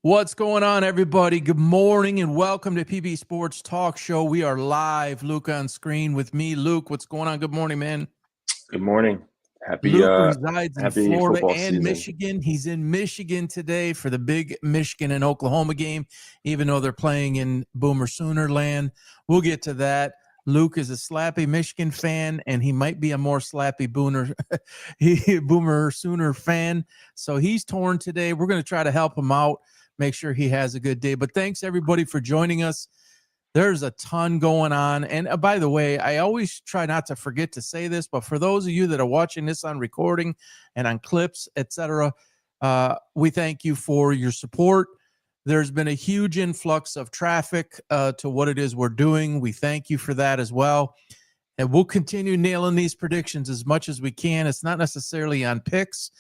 What's going on, everybody? Good morning and welcome to PB Sports Talk Show. We are live. Luke on screen with me. Luke, what's going on? Good morning, man. Good morning. Happy Luke resides in Florida football and season. Michigan. He's in Michigan today for the big Michigan and Oklahoma game, even though they're playing in Boomer Sooner land. We'll get to that. Luke is a slappy Michigan fan, and he might be a more slappy Boomer Sooner fan. So he's torn today. We're going to try to help him out, make sure he has a good day. But thanks, everybody, for joining us. There's a ton going on. And by the way, I always try not to forget to say this, but for those of you that are watching this on recording and on clips, etc., we thank you for your support. There's been a huge influx of traffic to what it is we're doing. We thank you for that as well. And we'll continue nailing these predictions as much as we can. It's not necessarily on picks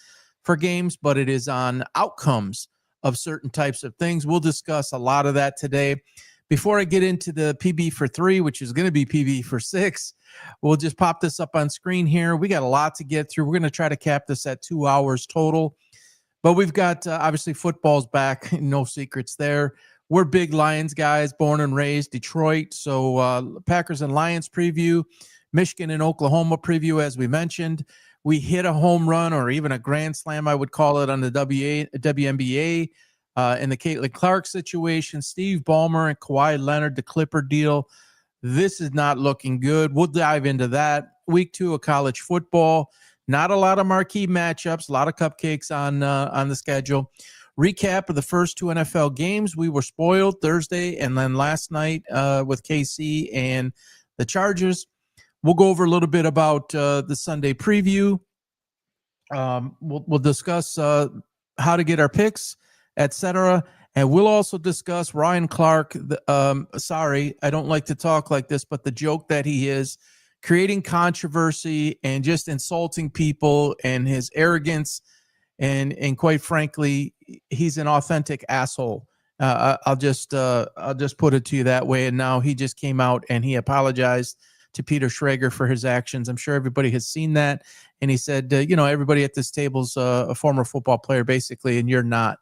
for games, but it is on outcomes of certain types of things. We'll discuss a lot of that today. Before I get into the PB for 3, which is going to be PB for 6, we'll just pop this up on screen here. We got a lot to get through. We're going to try to cap this at 2 hours total. But we've got, obviously, football's back. No secrets there. We're big Lions guys, born and raised Detroit. So Packers and Lions preview, Michigan and Oklahoma preview, as we mentioned. We hit a home run or even a grand slam, I would call it, on the WNBA. In the Caitlin Clark situation, Steve Ballmer and Kawhi Leonard, the Clipper deal. This is not looking good. We'll dive into that. Week 2 of college football. Not a lot of marquee matchups, a lot of cupcakes on the schedule. Recap of the first 2 NFL games. We were spoiled Thursday and then last night with KC and the Chargers. We'll go over a little bit about the Sunday preview. We'll discuss how to get our picks, etc. And we'll also discuss Ryan Clark. Sorry, I don't like to talk like this, but the joke that he is, creating controversy and just insulting people, and his arrogance, and quite frankly, he's an authentic asshole. I'll just put it to you that way. And now he just came out and he apologized to Peter Schrager for his actions. I'm sure everybody has seen that. And he said, everybody at this table's a former football player, basically, and you're not.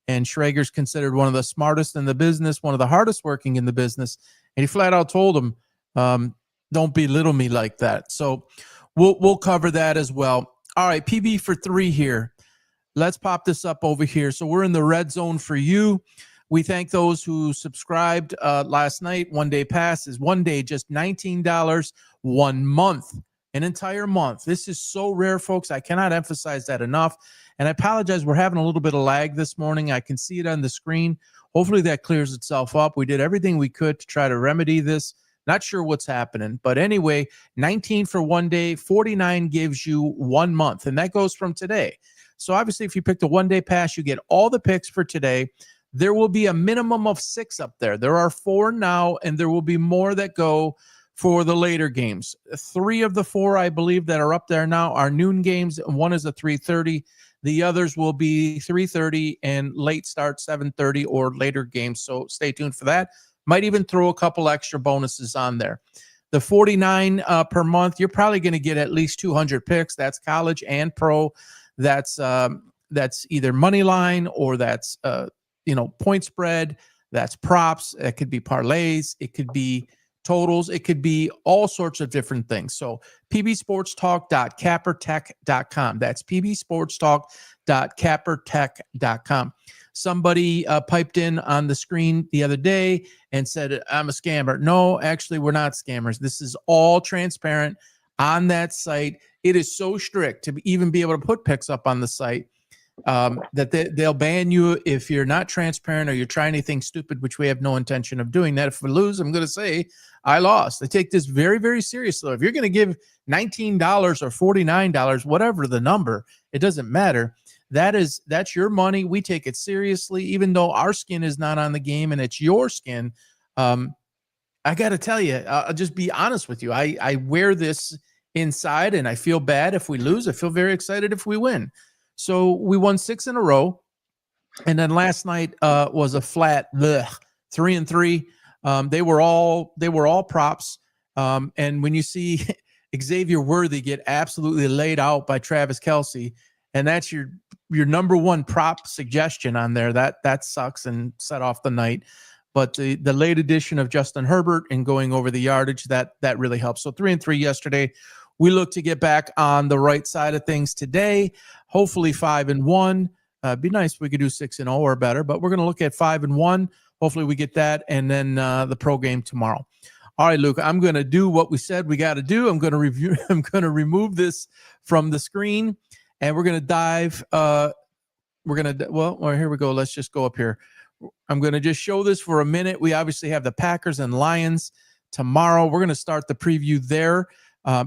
And Schrager's considered one of the smartest in the business, one of the hardest working in the business. And he flat out told him, don't belittle me like that. So we'll cover that as well. All right, PB for 3 here. Let's pop this up over here. So we're in the red zone for you. We thank those who subscribed last night. 1 day pass is 1 day, just $19, 1 month, an entire month. This is so rare, folks. I cannot emphasize that enough. And I apologize. We're having a little bit of lag this morning. I can see it on the screen. Hopefully that clears itself up. We did everything we could to try to remedy this. Not sure what's happening. But anyway, 19 for 1 day, 49 gives you 1 month. And that goes from today. So obviously, if you picked a 1 day pass, you get all the picks for today. There will be a minimum of 6 up there. There are 4 now, and there will be more that go for the later games. 3 of the 4, I believe, that are up there now are noon games. One is a 3:30. The others will be 3:30 and late start 7:30 or later games. So stay tuned for that. Might even throw a couple extra bonuses on there. The 49 per month, you're probably going to get at least 200 picks. That's college and pro. That's either money line or that's point spread. That's props. It could be parlays. It could be totals. It could be all sorts of different things. So pbsportstalk.cappertech.com. That's pbsportstalk.cappertech.com. Somebody piped in on the screen the other day and said, I'm a scammer. No, actually, we're not scammers. This is all transparent on that site. It is so strict to even be able to put picks up on the site that they'll ban you if you're not transparent or you're trying anything stupid, which we have no intention of doing that. If we lose, I'm going to say I lost. I take this very, very seriously. If you're going to give $19 or $49, whatever the number, it doesn't matter. That's your money. We take it seriously, even though our skin is not on the game and it's your skin. I got to tell you, I'll just be honest with you. I wear this inside and I feel bad if we lose. I feel very excited if we win. So we won 6 in a row. And then last night was a flat 3-3. They were all props. And when you see Xavier Worthy get absolutely laid out by Travis Kelce, and that's your number one prop suggestion on there. That sucks and set off the night. But the late addition of Justin Herbert and going over the yardage, that really helps. So 3-3 yesterday. We look to get back on the right side of things today. Hopefully 5-1. Be nice if we could do 6-0 or better, but we're going to look at 5-1. Hopefully we get that, and then the pro game tomorrow. All right, Luke, I'm going to do what we said we got to do. I'm going to review. I'm going to remove this from the screen, and we're going to dive. Here we go. Let's just go up here. I'm going to just show this for a minute. We obviously have the Packers and Lions tomorrow. We're going to start the preview there.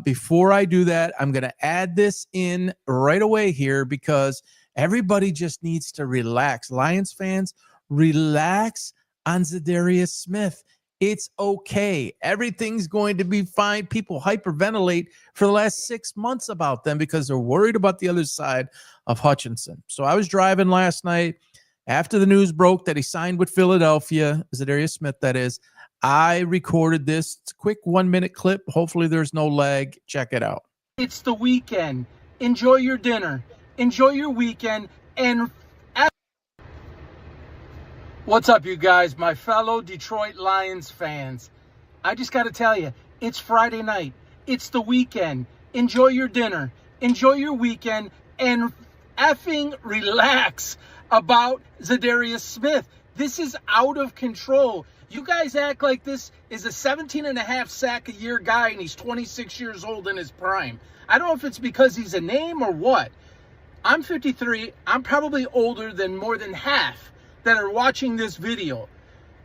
Before I do that, I'm going to add this in right away here because everybody just needs to relax. Lions fans, relax on Zadarius Smith. It's okay. Everything's going to be fine. People hyperventilate for the last 6 months about them because they're worried about the other side of Hutchinson. So I was driving last night after the news broke that he signed with Philadelphia, Zadarius Smith, that is. I recorded this. It's a quick 1-minute clip. Hopefully there's no lag. Check it out. It's the weekend. Enjoy your dinner. Enjoy your weekend. And what's up, you guys, my fellow Detroit Lions fans? I just got to tell you, it's Friday night. It's the weekend. Enjoy your dinner. Enjoy your weekend. And effing relax about Zadarius Smith. This is out of control. You guys act like this is a 17.5 sack a year guy and he's 26 years old in his prime. I don't know if it's because he's a name or what. I'm 53. I'm probably older than more than half that are watching this video.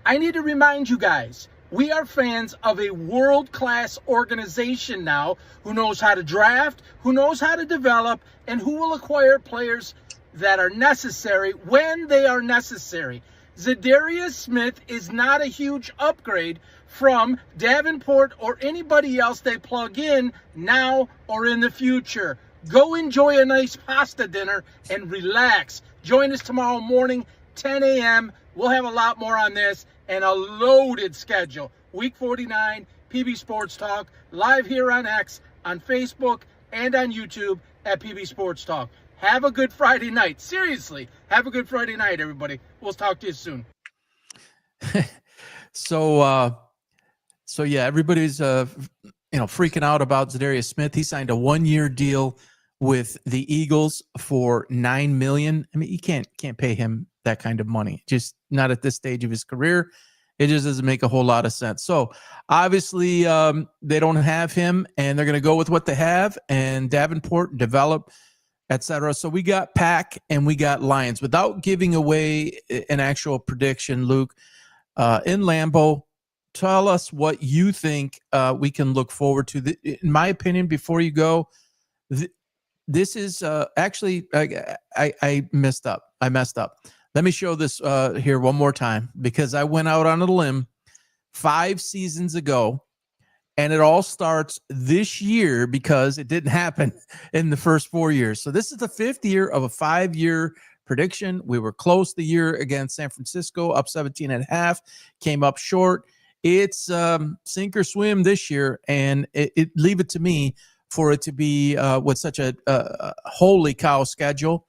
I need to remind you guys, we are fans of a world-class organization now who knows how to draft, who knows how to develop, and who will acquire players that are necessary when they are necessary. Zadarius Smith is not a huge upgrade from Davenport or anybody else they plug in now or in the future. Go enjoy a nice pasta dinner and relax. Join us tomorrow morning, 10 a.m. We'll have a lot more on this and a loaded schedule. Week 49, PB Sports Talk, live here on X, on Facebook, and on YouTube at PB Sports Talk. Have a good Friday night. Seriously, have a good Friday night, everybody. We'll talk to you soon. So yeah, everybody's freaking out about Zadarius Smith. He signed a 1-year deal with the Eagles for $9 million. I mean, you can't pay him that kind of money. Just not at this stage of his career. It just doesn't make a whole lot of sense. So obviously they don't have him, and they're going to go with what they have and Davenport develop, etc. So we got Pack and we got Lions. Without giving away an actual prediction, Luke, in Lambeau, tell us what you think we can look forward to. In my opinion, before you go, this is actually I messed up. Let me show this here one more time because I went out on a limb 5 seasons ago. And it all starts this year because it didn't happen in the first 4 years. So this is the 5th year of a 5-year prediction. We were close the year against San Francisco, up 17.5, came up short. It's sink or swim this year, and leave it to me for it to be with such a holy cow schedule.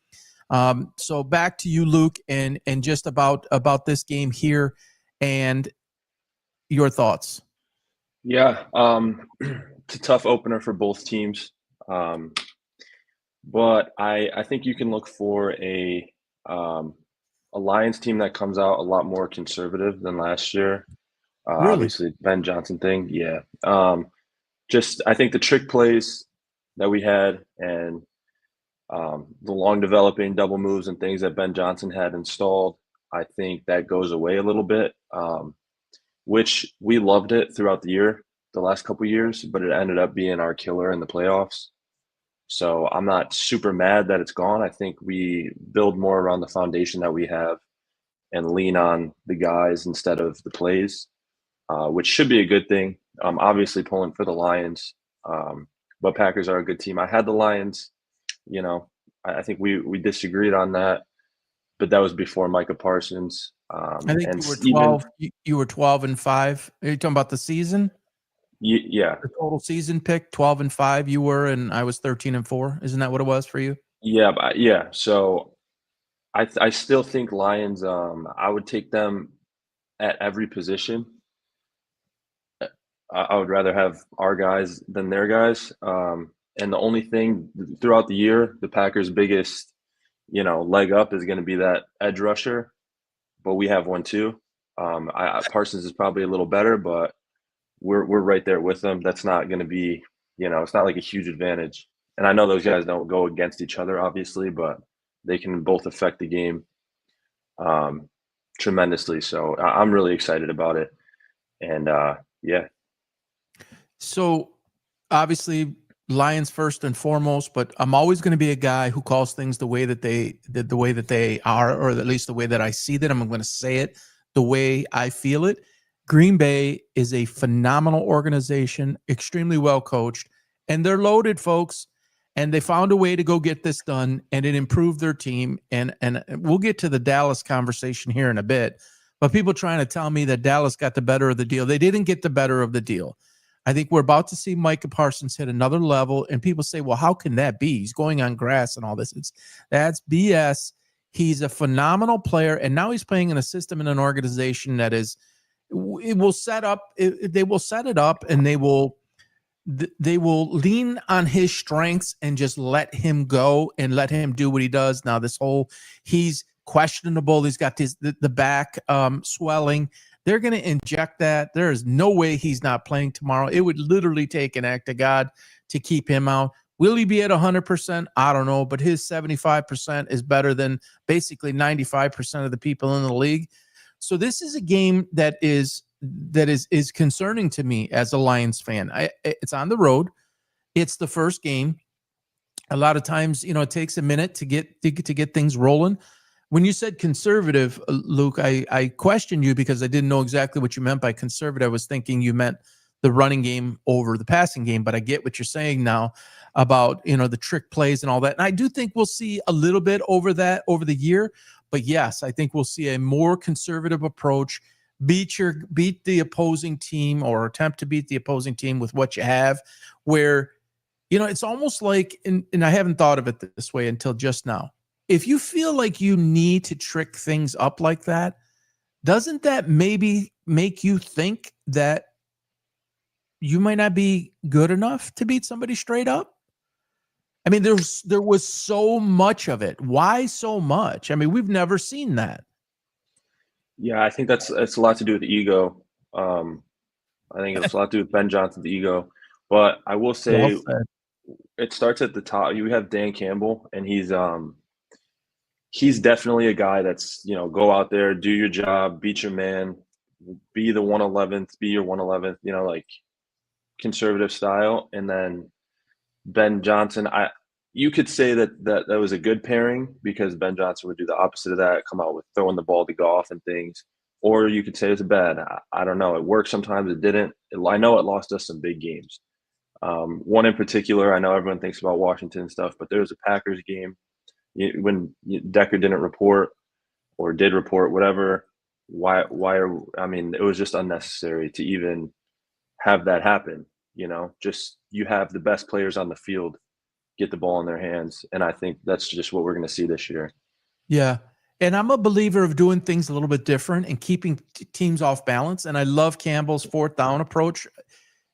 So back to you, Luke, and just about this game here and your thoughts. Yeah, it's a tough opener for both teams, but I think you can look for a Lions team that comes out a lot more conservative than last year. Really? Obviously, Ben Johnson thing, yeah. Just I think the trick plays that we had and the long developing double moves and things that Ben Johnson had installed, I think that goes away a little bit. Which we loved it throughout the year, the last couple of years, but it ended up being our killer in the playoffs. So I'm not super mad that it's gone. I think we build more around the foundation that we have and lean on the guys instead of the plays, which should be a good thing. Obviously pulling for the Lions, but Packers are a good team. I had the Lions, I think we disagreed on that, but that was before Micah Parsons. I think you were 12. You were 12-5. Are you talking about the season? Yeah. The total season pick, 12-5. You were, and I was 13-4. Isn't that what it was for you? Yeah. So I still think Lions. I would take them at every position. I would rather have our guys than their guys. And the only thing throughout the year, the Packers' biggest, leg up is going to be that edge rusher. But we have one too. Parsons is probably a little better, but we're right there with them. That's not going to be, it's not like a huge advantage. And I know those guys don't go against each other, obviously, but they can both affect the game tremendously. So I'm really excited about it. And yeah. So obviously Lions first and foremost, but I'm always going to be a guy who calls things the way that they are, or at least the way that I see that. I'm going to say it the way I feel it. Green Bay is a phenomenal organization, extremely well coached, and they're loaded, folks. And they found a way to go get this done, and it improved their team. And we'll get to the Dallas conversation here in a bit. But people trying to tell me that Dallas got the better of the deal. They didn't get the better of the deal. I think we're about to see Micah Parsons hit another level, and people say, well, how can that be? He's going on grass and all this. That's BS. He's a phenomenal player, and now he's playing in a system in an organization that is – they will set it up, and they will lean on his strengths and just let him go and let him do what he does. Now, he's questionable. He's got the back swelling. They're going to inject that. There is no way he's not playing tomorrow. It would literally take an act of God to keep him out. Will he be at 100%? I don't know, but his 75% is better than basically 95% of the people in the league. So this is a game that is concerning to me as a Lions fan. It's on the road. It's the first game. A lot of times, it takes a minute to get things rolling. When you said conservative, Luke, I questioned you because I didn't know exactly what you meant by conservative. I was thinking you meant the running game over the passing game, but I get what you're saying now about, the trick plays and all that. And I do think we'll see a little bit over the year, but yes, I think we'll see a more conservative approach. Beat the opposing team, or attempt to beat the opposing team with what you have, where, it's almost like, and I haven't thought of it this way until just now. If you feel like you need to trick things up like that, doesn't that maybe make you think that you might not be good enough to beat somebody straight up? I mean, there was so much of it. Why so much? I mean, we've never seen that. Yeah, I think it's a lot to do with ego. I think it's a lot to do with Ben Johnson's ego. But I will say it starts at the top. You have Dan Campbell, and he's definitely a guy that's, go out there, do your job, beat your man, be the 111th, be your 111th, like conservative style. And then Ben Johnson, you could say that was a good pairing, because Ben Johnson would do the opposite of that, come out with throwing the ball to Goff and things. Or you could say it's bad. I don't know. It worked sometimes. It didn't. I know it lost us some big games. One in particular, I know everyone thinks about Washington and stuff, but there was a Packers game when Decker didn't report, or did report, whatever. It was just unnecessary to even have that happen. Just, you have the best players on the field get the ball in their hands. And I think that's just what we're going to see this year. Yeah. And I'm a believer of doing things a little bit different and keeping teams off balance. And I love Campbell's fourth down approach.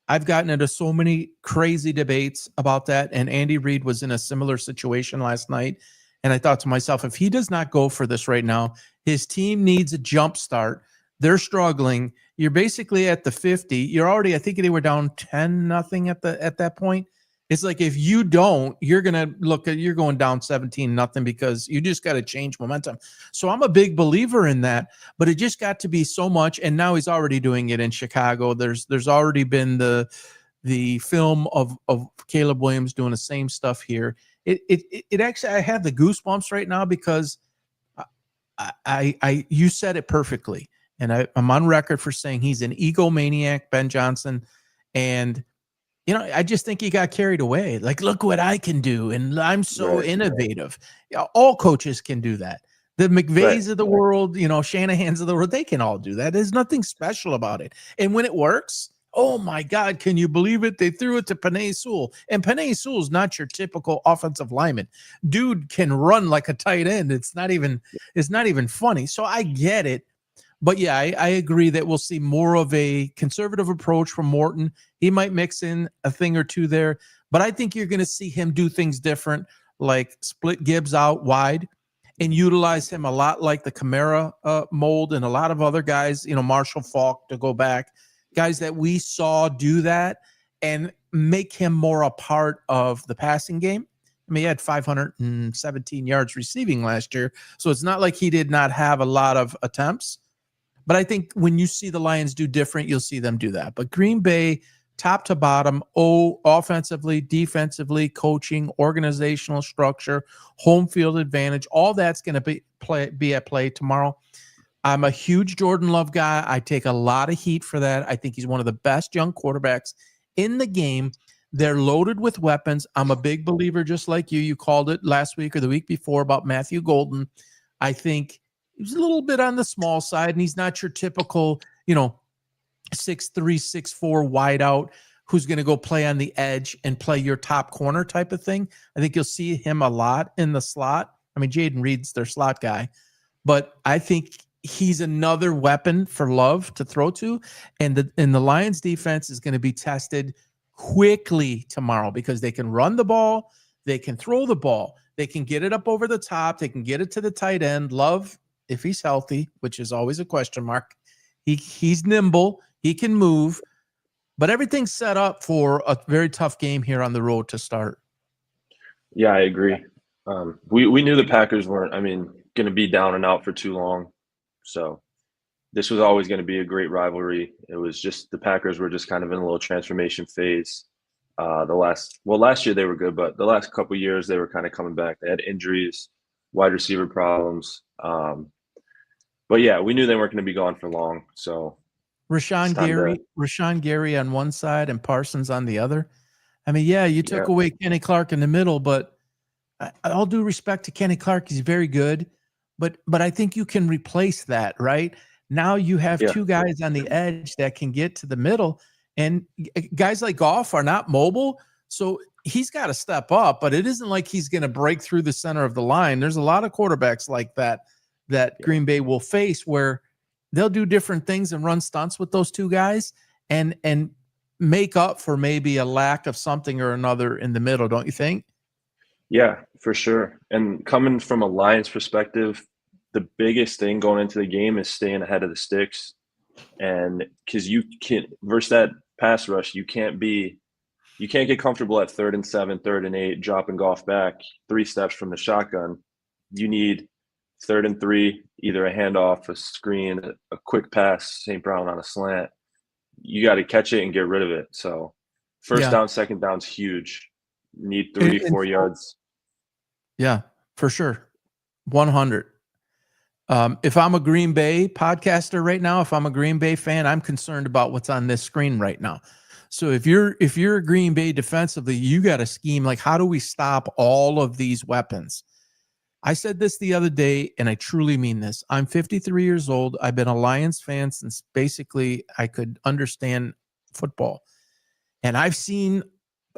I've gotten into so many crazy debates about that. And Andy Reid was in a similar situation last night. And I thought to myself, if he does not go for this right now, his team needs a jump start. They're struggling. You're basically at the 50. You're already, I think they were down 10-0 at that point. It's like, if you don't, you're going down 17-0, because you just got to change momentum. So I'm a big believer in that, but it just got to be so much. And now he's already doing it in Chicago. There's already been the film of Caleb Williams doing the same stuff here. It actually, I have the goosebumps right now, because you said it perfectly. And I'm on record for saying he's an egomaniac, Ben Johnson. And, I just think he got carried away. Like, look what I can do. And I'm so innovative. All coaches can do that. The McVays of the world, Shanahan's of the world, they can all do that. There's nothing special about it. And when it works, Oh my God, can you believe it? They threw it to Penei Sewell. And Penei Sewell is not your typical offensive lineman. Dude can run like a tight end. It's not even funny. So I get it. But yeah, I agree that we'll see more of a conservative approach from Morton. He might mix in a thing or two there, but I think you're going to see him do things different, like split Gibbs out wide and utilize him a lot like the Kamara mold and a lot of other guys, Marshall Faulk to go back, guys that we saw do that and make him more a part of the passing game. I mean, he had 517 yards receiving last year, so it's not like he did not have a lot of attempts. But I think when you see the Lions do different, you'll see them do that. But Green Bay, top to bottom, offensively, defensively, coaching, organizational structure, home field advantage, all that's going to be at play tomorrow. I'm a huge Jordan Love guy. I take a lot of heat for that. I think he's one of the best young quarterbacks in the game. They're loaded with weapons. I'm a big believer, just like you. You called it last week or the week before about Matthew Golden. I think he's a little bit on the small side, and he's not your typical, 6'3", 6'4" wideout who's going to go play on the edge and play your top corner type of thing. I think you'll see him a lot in the slot. I mean, Jaden Reed's their slot guy, but I think he's another weapon for Love to throw to, and the Lions defense is going to be tested quickly tomorrow because they can run the ball, they can throw the ball, they can get it up over the top, they can get it to the tight end. Love, if he's healthy, which is always a question mark, he's nimble, he can move, but everything's set up for a very tough game here on the road to start. Yeah, I agree. We knew the Packers weren't, going to be down and out for too long. So this was always going to be a great rivalry. It was just the Packers were just kind of in a little transformation phase. Last year they were good, but the last couple of years they were kind of coming back. They had injuries, wide receiver problems. But yeah, we knew they weren't going to be gone for long. So Rashawn Gary on one side and Parsons on the other. I mean, yeah, you took away Kenny Clark in the middle, but all due respect to Kenny Clark, he's very good. But I think you can replace that, right? Now you have two guys on the edge that can get to the middle, and guys like Goff are not mobile, so he's got to step up. But it isn't like he's going to break through the center of the line. There's a lot of quarterbacks like that Green Bay will face where they'll do different things and run stunts with those two guys and make up for maybe a lack of something or another in the middle, don't you think? Yeah, for sure. And coming from a Lions perspective, the biggest thing going into the game is staying ahead of the sticks. And because you can't versus that pass rush, you can't get comfortable at 3rd and 7, 3rd and 8, dropping Goff back 3 steps from the shotgun. You need 3rd and 3, either a handoff, a screen, a quick pass, St. Brown on a slant. You got to catch it and get rid of it. So first down, second down's huge. Need 3-4 yards. Yeah, for sure. 100. If I'm a Green Bay podcaster right now, if I'm a Green Bay fan, I'm concerned about what's on this screen right now. So if you're a Green Bay defensively, you got to scheme like, how do we stop all of these weapons? I said this the other day, and I truly mean this. I'm 53 years old. I've been a Lions fan since basically I could understand football. And I've seen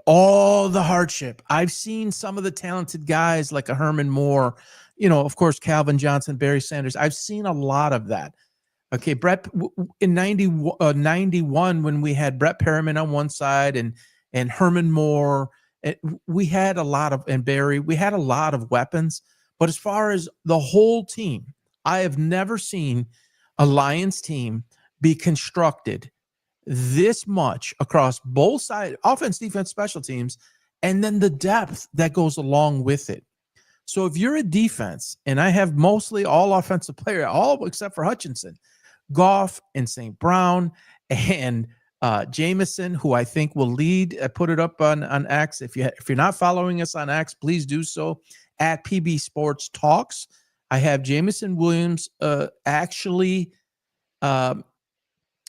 all the hardship. I've seen some of the talented guys like a Herman Moore, of course, Calvin Johnson, Barry Sanders. I've seen a lot of that. Okay, Brett, in 91, when we had Brett Perriman on one side and Herman Moore, we had a lot of, and Barry, we had a lot of weapons. But as far as the whole team, I have never seen a Lions team be constructed this much across both sides, offense, defense, special teams, and then the depth that goes along with it. So if you're a defense, and I have mostly all offensive player, all except for Hutchinson, Goff and St. Brown and Jameson, who I think will lead. I put it up on X. If you're not following us on X, please do so at PB Sports Talks. I have Jameson Williams actually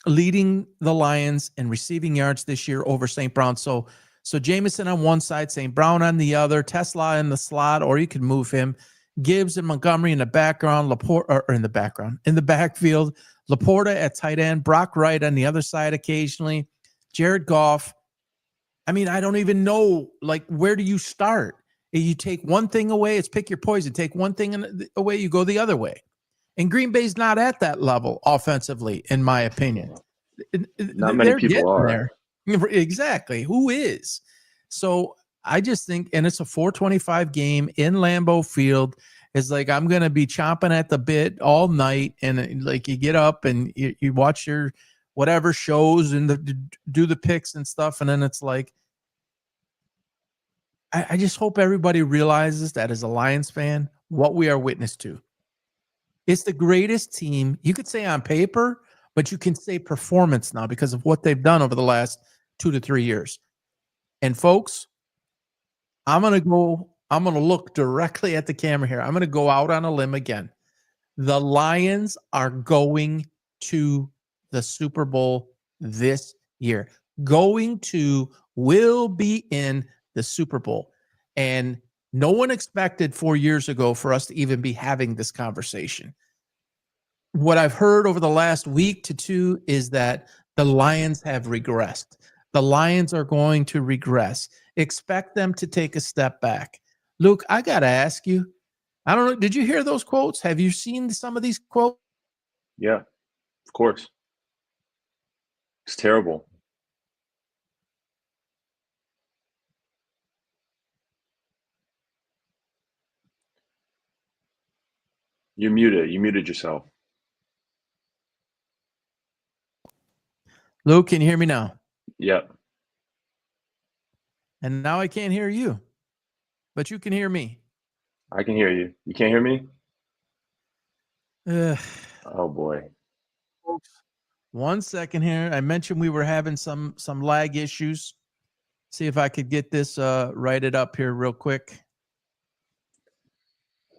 leading the Lions in receiving yards this year over St. Brown. So Jameson on one side, St. Brown on the other, Tesla in the slot, or you could move him. Gibbs and Montgomery in the background, in the backfield, Laporta at tight end, Brock Wright on the other side occasionally, Jared Goff. I mean, I don't even know, like, where do you start? You take one thing away, it's pick your poison. Take one thing away, you go the other way. And Green Bay's not at that level offensively, in my opinion. Not many people are. There. Exactly. Who is? So I just think, and it's a 425 game in Lambeau Field. It's like, I'm going to be chomping at the bit all night. And like, you get up and you watch your whatever shows and do the picks and stuff. And then it's like, I just hope everybody realizes that as a Lions fan, what we are witness to. It's the greatest team. You could say on paper, but you can say performance now because of what they've done over the last 2 to 3 years. And folks, I'm going to look directly at the camera here. I'm going to go out on a limb again. The Lions are going to the Super Bowl this year. Will be in the Super Bowl. And no one expected 4 years ago for us to even be having this conversation. What I've heard over the last week to two is that the Lions have regressed. The Lions are going to regress. Expect them to take a step back. Luke, I got to ask you, I don't know, did you hear those quotes? Have you seen some of these quotes? Yeah, of course. It's terrible. You're muted. You muted yourself. Luke, can you hear me now? Yep. And now I can't hear you, but you can hear me. I can hear you. You can't hear me? Oh, boy. Folks, 1 second here. I mentioned we were having some lag issues. See if I could get this righted up here real quick.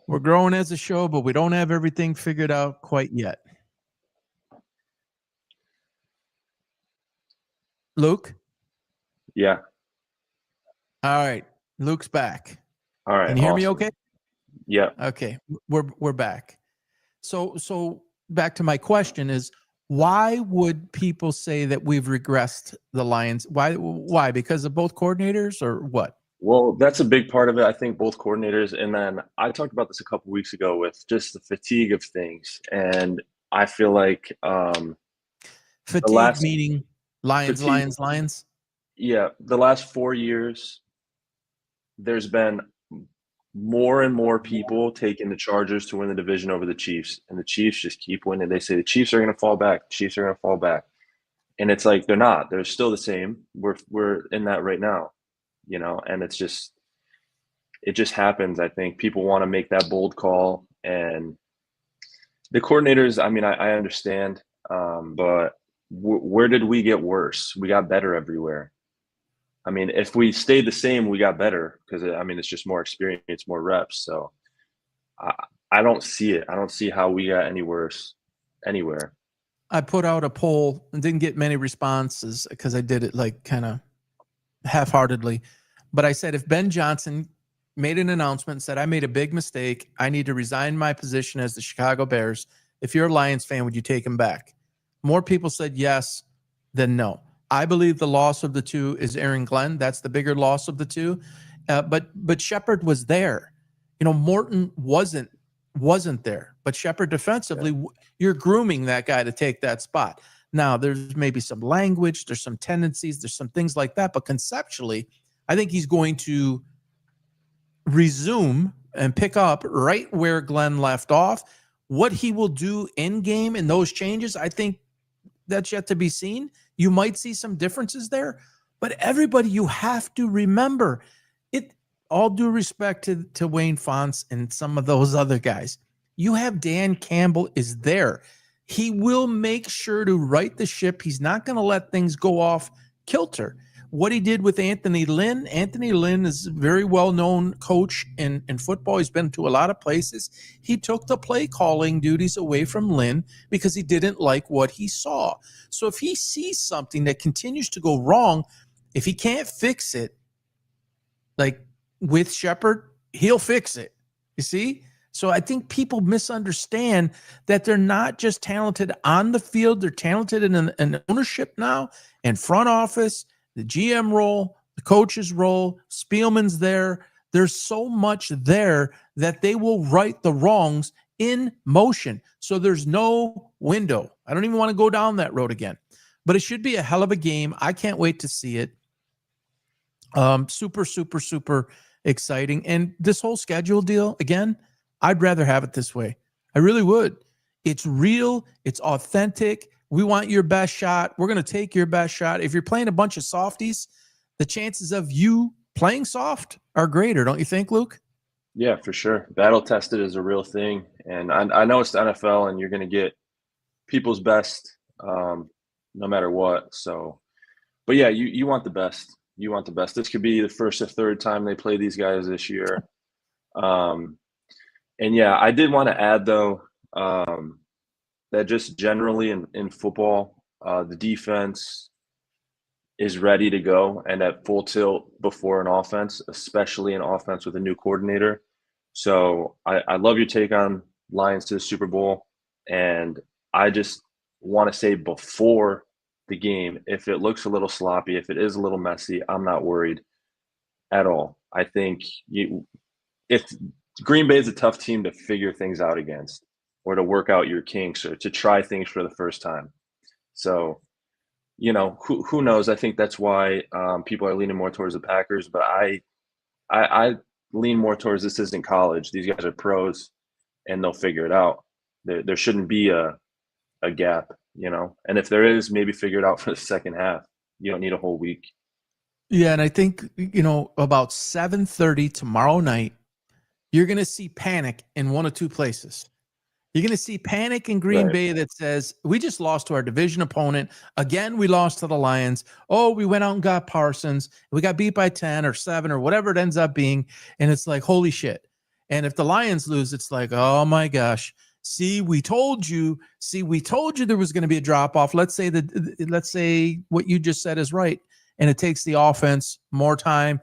We're growing as a show, but we don't have everything figured out quite yet. Luke? Yeah. All right. Luke's back. All right. Can you hear me awesome. okay? Yeah. Okay. We're back. So back to my question is, why would people say that we've regressed the Lions? Why? Because of both coordinators or what? Well, that's a big part of it. I think both coordinators. And then I talked about this a couple weeks ago with just the fatigue of things. And I feel like Fatigue meaning Lions. Yeah. The last 4 years, there's been more and more people taking the Chargers to win the division over the Chiefs. And the Chiefs just keep winning. They say the Chiefs are going to fall back. The Chiefs are going to fall back. And it's like, they're not. They're still the same. We're in that right now. You know, and it just happens. I think people want to make that bold call, and the coordinators, I mean, I understand, but where did we get worse? We got better everywhere. I mean, if we stayed the same, we got better because, I mean, it's just more experience, more reps. So I don't see it. I don't see how we got any worse anywhere. I put out a poll and didn't get many responses because I did it like kind of half-heartedly, but I said, if Ben Johnson made an announcement and said, I made a big mistake, I need to resign my position as the Chicago Bears, if you're a Lions fan, would you take him back? More people said yes than no. I believe the loss of the two is Aaron Glenn. That's the bigger loss of the two. But Shepard was there. You know, Morton wasn't there. But Shepard defensively, you're grooming that guy to take that spot. Now, there's maybe some language, there's some tendencies, there's some things like that. But conceptually, I think he's going to resume and pick up right where Glenn left off. What he will do in game in those changes, I think that's yet to be seen. You might see some differences there. But everybody, you have to remember, it. All due respect to Wayne Fontes and some of those other guys, you have Dan Campbell is there. He will make sure to right the ship. He's not going to let things go off kilter. What he did with Anthony Lynn is a very well-known coach in football. He's been to a lot of places. He took the play calling duties away from Lynn because he didn't like what he saw. So if he sees something that continues to go wrong, if he can't fix it, like with Shepard, he'll fix it. You see? So I think people misunderstand that they're not just talented on the field. They're talented in an ownership now. And front office, the GM role, the coach's role, Spielman's there. There's so much there that they will right the wrongs in motion. So there's no window. I don't even want to go down that road again. But it should be a hell of a game. I can't wait to see it. Super, super, super exciting. And this whole schedule deal, again, I'd rather have it this way. I really would. It's real. It's authentic. We want your best shot. We're going to take your best shot. If you're playing a bunch of softies, the chances of you playing soft are greater, don't you think, Luke? Yeah, for sure. Battle tested is a real thing. And I know it's the NFL and you're going to get people's best no matter what. So, but yeah, you want the best. You want the best. This could be the first or third time they play these guys this year. And yeah, I did want to add though, that just generally in football, the defense is ready to go and at full tilt before an offense, especially an offense with a new coordinator. So I love your take on Lions to the Super Bowl. And I just want to say before the game, if it looks a little sloppy, if it is a little messy, I'm not worried at all. I think if Green Bay is a tough team to figure things out against or to work out your kinks or to try things for the first time. So, who knows? I think that's why people are leaning more towards the Packers. But I lean more towards this isn't college. These guys are pros, and they'll figure it out. There shouldn't be a gap, And if there is, maybe figure it out for the second half. You don't need a whole week. Yeah, and I think, about 7:30 tomorrow night, you're going to see panic in one of two places. You're going to see panic in Green Bay that says, we just lost to our division opponent. Again, we lost to the Lions. Oh, we went out and got Parsons. We got beat by 10 or 7 or whatever it ends up being. And it's like, holy shit. And if the Lions lose, it's like, oh my gosh. See, we told you there was going to be a drop off. Let's say what you just said is right. And it takes the offense more time.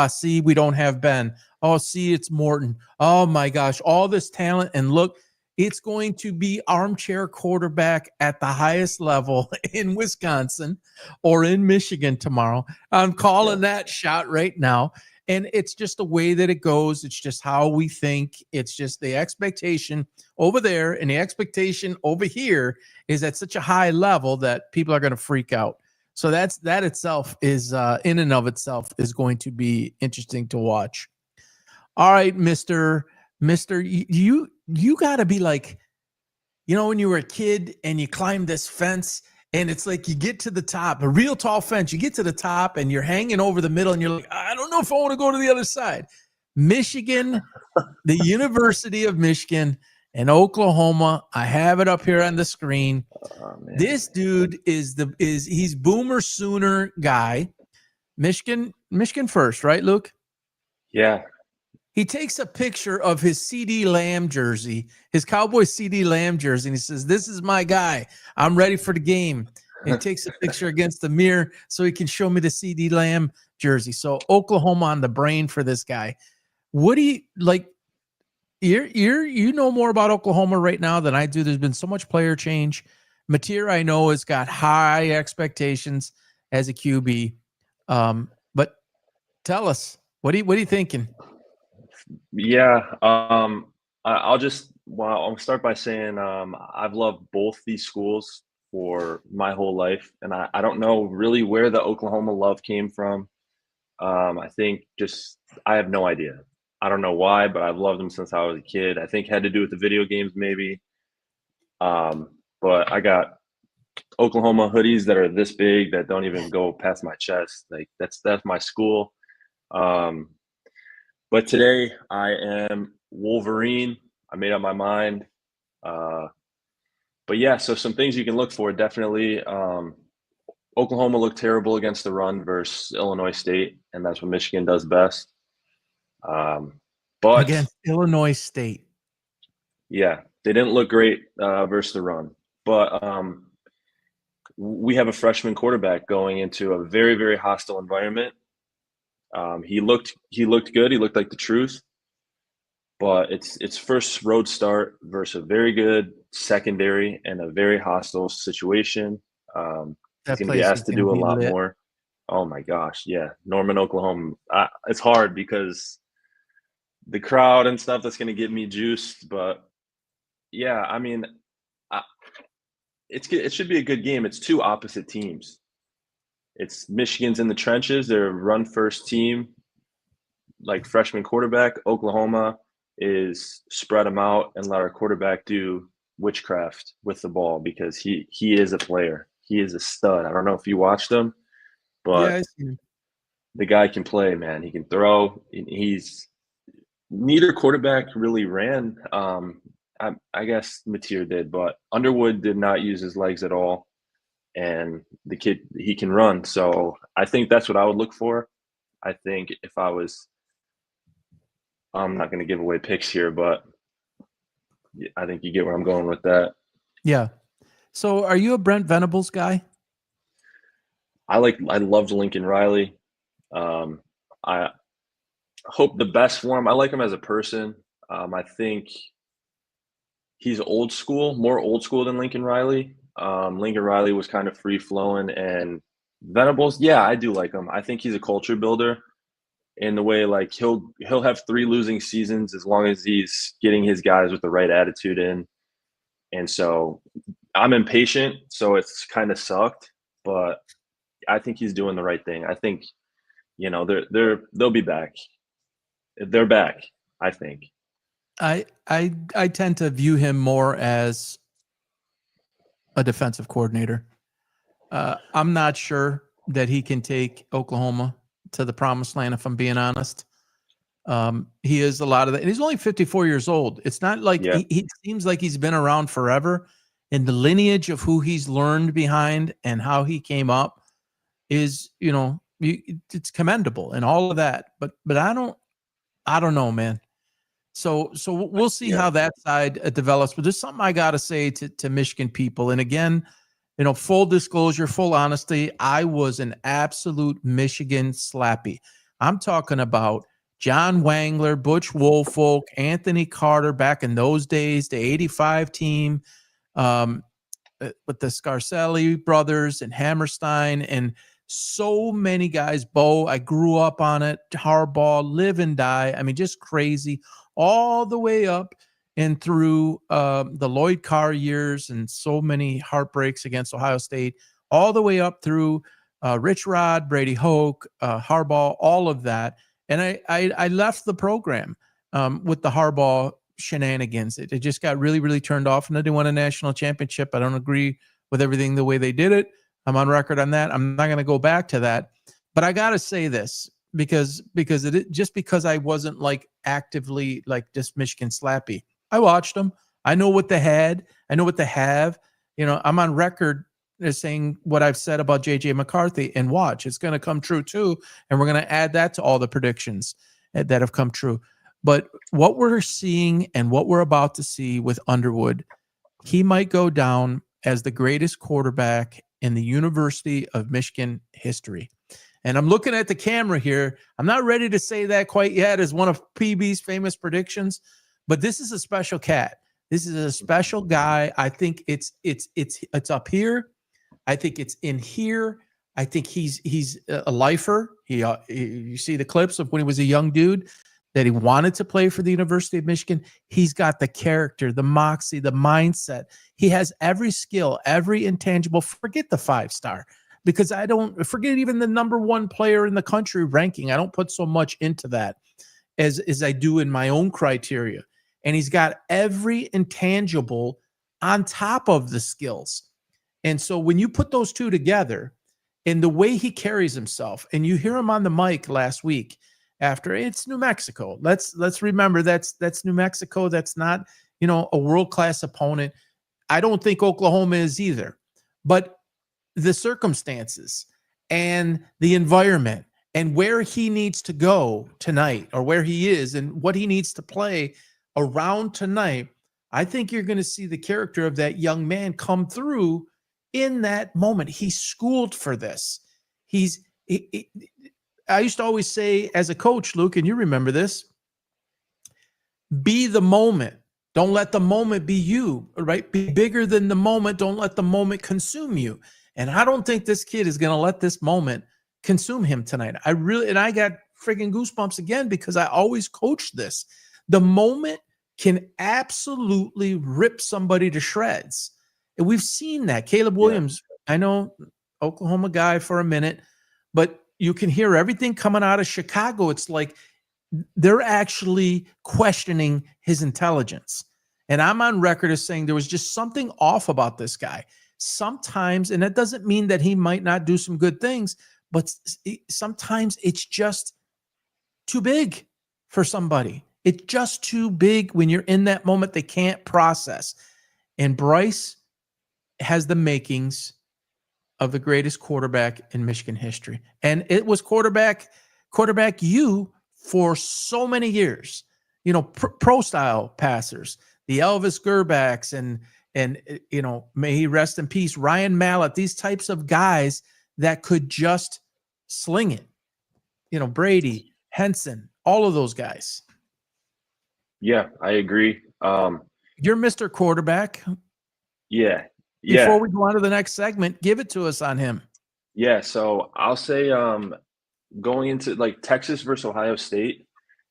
See, we don't have Ben. Oh, see, it's Morton. Oh my gosh, all this talent. And look, it's going to be armchair quarterback at the highest level in Wisconsin or in Michigan tomorrow. I'm calling that shot right now. And it's just the way that it goes. It's just how we think. It's just the expectation over there and the expectation over here is at such a high level that people are going to freak out. So that itself is in and of itself is going to be interesting to watch. All right, Mr. You got to be like, when you were a kid and you climbed this fence and it's like you get to the top, a real tall fence, you get to the top and you're hanging over the middle and you're like, I don't know if I want to go to the other side. Michigan, the University of Michigan and Oklahoma. I have it up here on the screen. Oh, this dude he's Boomer Sooner guy. Michigan first, right, Luke? Yeah. He takes a picture of his CeeDee Lamb jersey, his Cowboys CeeDee Lamb jersey, and he says, this is my guy. I'm ready for the game. And he takes a picture against the mirror so he can show me the CeeDee Lamb jersey. So Oklahoma on the brain for this guy. What do you like? You know more about Oklahoma right now than I do. There's been so much player change. Mateer, I know, has got high expectations as a QB. But tell us, what are you thinking? Yeah, I'll start by saying I've loved both these schools for my whole life, and I don't know really where the Oklahoma love came from. I think I have no idea. I don't know why, but I've loved them since I was a kid. I think it had to do with the video games maybe. But I got Oklahoma hoodies that are this big that don't even go past my chest. Like that's my school. But today I am Wolverine. I made up my mind. But yeah, so some things you can look for, definitely. Oklahoma looked terrible against the run versus Illinois State, and that's what Michigan does best. But against Illinois State. Yeah, they didn't look great versus the run. But we have a freshman quarterback going into a very, very hostile environment. He looked good. He looked like the truth. But it's first road start versus a very good secondary and a very hostile situation. He's That going to be place is asked to going to do a be lot lit. more. Oh my gosh, yeah, Norman, Oklahoma. It's hard because the crowd and stuff that's going to get me juiced, but yeah, I mean, I, it should be a good game. It's two opposite teams. It's Michigan's in the trenches; they're a run first team, like freshman quarterback. Oklahoma is spread them out and let our quarterback do witchcraft with the ball because he is a player. He is a stud. I don't know if you watched him, Yeah, but I see him. the guy can play, man. He can throw. He's neither quarterback really ran. I guess Mateer did, but Underwood did not use his legs at all. And the kid, he can run. So I think that's what I would look for. I think if I was, I'm not going to give away picks here, but I think you get where I'm going with that. Yeah. So are you a Brent Venables guy? I loved Lincoln Riley. I hope the best for him. I like him as a person. I think he's more old school than Lincoln Riley. Lincoln Riley was kind of free flowing, and Venables, yeah, I do like him. I think he's a culture builder in the way like he'll have 3 losing seasons as long as he's getting his guys with the right attitude in. And so I'm impatient, so it's kind of sucked, but I think he's doing the right thing. I think they'll be back. They're back, I think. I tend to view him more as a defensive coordinator. I'm not sure that he can take Oklahoma to the promised land, if I'm being honest. He is a lot of that. And he's only 54 years old. It's not like he seems like he's been around forever. And the lineage of who he's learned behind and how he came up is, it's commendable and all of that. But I don't know, man. So we'll see how that side develops. But there's something I got to say to Michigan people. And again, full disclosure, full honesty, I was an absolute Michigan slappy. I'm talking about John Wangler, Butch Woolfolk, Anthony Carter back in those days, the 85 team with the Scarcelli brothers and Hammerstein and so many guys. Bo, I grew up on it. Harbaugh, live and die. I mean, just crazy. All the way up and through the Lloyd Carr years and so many heartbreaks against Ohio State, all the way up through Rich Rod, Brady Hoke, Harbaugh, all of that. And I left the program with the Harbaugh shenanigans. It just got really, really turned off, and they won a national championship. I don't agree with everything the way they did it. I'm on record on that. I'm not going to go back to that. But I got to say this because I wasn't like actively like just Michigan slappy. I watched them. I know what they had. I know what they have. I'm on record as saying what I've said about J.J. McCarthy, and watch, it's going to come true too. And we're going to add that to all the predictions that have come true. But what we're seeing and what we're about to see with Underwood, he might go down as the greatest quarterback in the University of Michigan history. And I'm looking at the camera here. I'm not ready to say that quite yet as one of PB's famous predictions, but this is a special cat. This is a special guy. I think it's up here. I think it's in here. I think he's a lifer. You see the clips of when he was a young dude that he wanted to play for the University of Michigan. He's got the character, the moxie, the mindset. He has every skill, every intangible. Forget the 5-star, because I don't forget even the number 1 player in the country ranking. I don't put so much into that as I do in my own criteria. And he's got every intangible on top of the skills. And so when you put those two together and the way he carries himself, and you hear him on the mic last week after, it's New Mexico. Let's remember that's New Mexico. That's not, a world-class opponent. I don't think Oklahoma is either. But the circumstances and the environment and where he needs to go tonight, or where he is and what he needs to play around tonight, I think you're going to see the character of that young man come through in that moment. He's schooled for this. I used to always say as a coach, Luke, and you remember this, be the moment. Don't let the moment be you, right? Be bigger than the moment. Don't let the moment consume you. And I don't think this kid is going to let this moment consume him tonight. I got freaking goosebumps again because I always coach this. The moment can absolutely rip somebody to shreds. And we've seen that. Caleb Williams, I know Oklahoma guy for a minute, but you can hear everything coming out of Chicago. It's like they're actually questioning his intelligence. And I'm on record as saying there was just something off about this guy. Sometimes, and that doesn't mean that he might not do some good things, but sometimes it's just too big for somebody. It's just too big when you're in that moment. They can't process. And Bryce has the makings of the greatest quarterback in Michigan history. And it was quarterback you for so many years. You know, pro style passers, the Elvis Gerbacks and you know, may he rest in peace, Ryan Mallett, these types of guys that could just sling it. You know, Brady, Henson, all of those guys. Yeah, I agree. You're Mr. Quarterback. Yeah. Before we go on to the next segment, give it to us on him. Yeah, so I'll say going into like Texas versus Ohio State,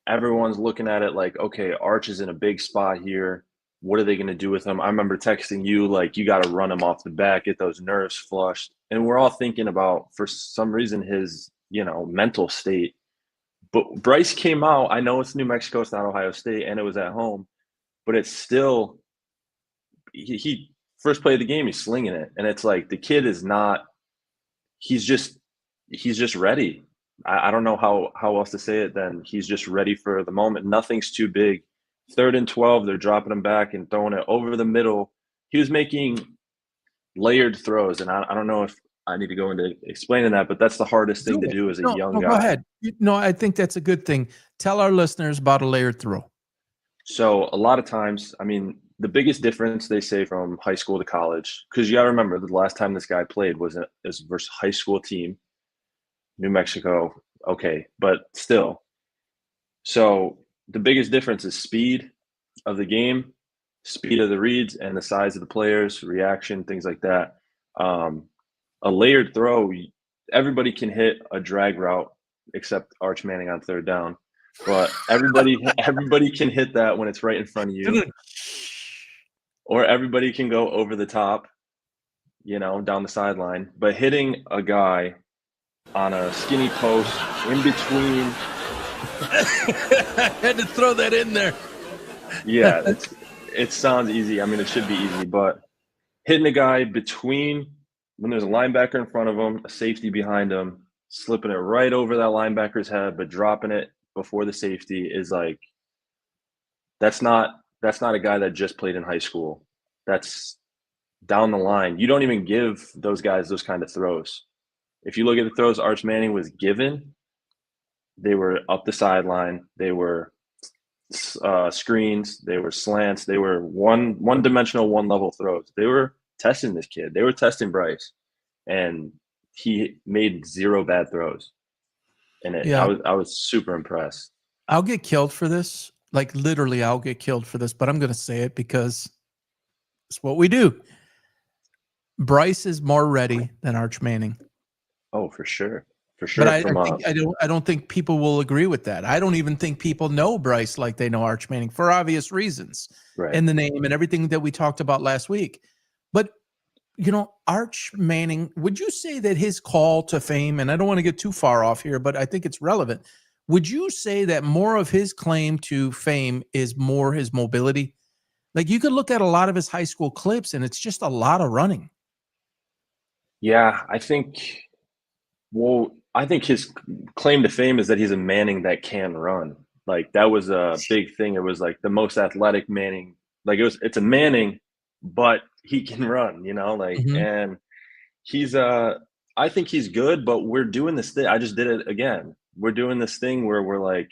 everyone's looking at it like, okay, Arch is in a big spot here. What are they going to do with him? I remember texting you like, you got to run him off the back, get those nerves flushed. And we're all thinking about, for some reason, his, you know, mental state. But Bryce came out. I know it's New Mexico, it's not Ohio State, and it was at home, but it's still he first play of the game, he's slinging it, and it's like the kid is not. He's just ready. I don't know how else to say it. Then he's just ready for the moment. Nothing's too big. 3rd and 12, they're dropping him back and throwing it over the middle. He was making layered throws, and I don't know if I need to go into explaining that, but that's the hardest thing to do as a young guy. Go ahead. No, I think that's a good thing. Tell our listeners about a layered throw. So a lot of times, I mean, the biggest difference they say from high school to college, because you got to remember the last time this guy played was versus high school team, New Mexico. Okay, but still. So the biggest difference is speed of the game, speed of the reads, and the size of the players, reaction, things like that. A layered throw, everybody can hit a drag route except Arch Manning on 3rd down. But everybody can hit that when it's right in front of you. Or everybody can go over the top, you know, down the sideline. But hitting a guy on a skinny post in between. I had to throw that in there. Yeah, it sounds easy. I mean, it should be easy, but hitting a guy between when there's a linebacker in front of him, a safety behind him, slipping it right over that linebacker's head, but dropping it before the safety is like, that's not a guy that just played in high school. That's down the line. You don't even give those guys those kind of throws. If you look at the throws Arch Manning was given, they were up the sideline. They were screens. They were slants. They were one-dimensional, one-level throws. They were testing this kid. They were testing Bryce, and he made 0 bad throws. And I was super impressed. I'll get killed for this. Like literally, I'll get killed for this, but I'm going to say it because it's what we do. Bryce is more ready than Arch Manning. Oh, for sure. For sure. But I don't think people will agree with that. I don't even think people know Bryce like they know Arch Manning for obvious reasons. Right. And the name and everything that we talked about last week. But, you know, Arch Manning, would you say that his call to fame, and I don't want to get too far off here, but I think it's relevant. Would you say that more of his claim to fame is more his mobility? Like you could look at a lot of his high school clips and it's just a lot of running. Yeah, I think his claim to fame is that he's a Manning that can run. Like that was a big thing. It was like the most athletic Manning. Like it's a Manning, but he can run, you know, like, and he's I think he's good, but we're doing this thing. I just did it again. We're doing this thing where we're like,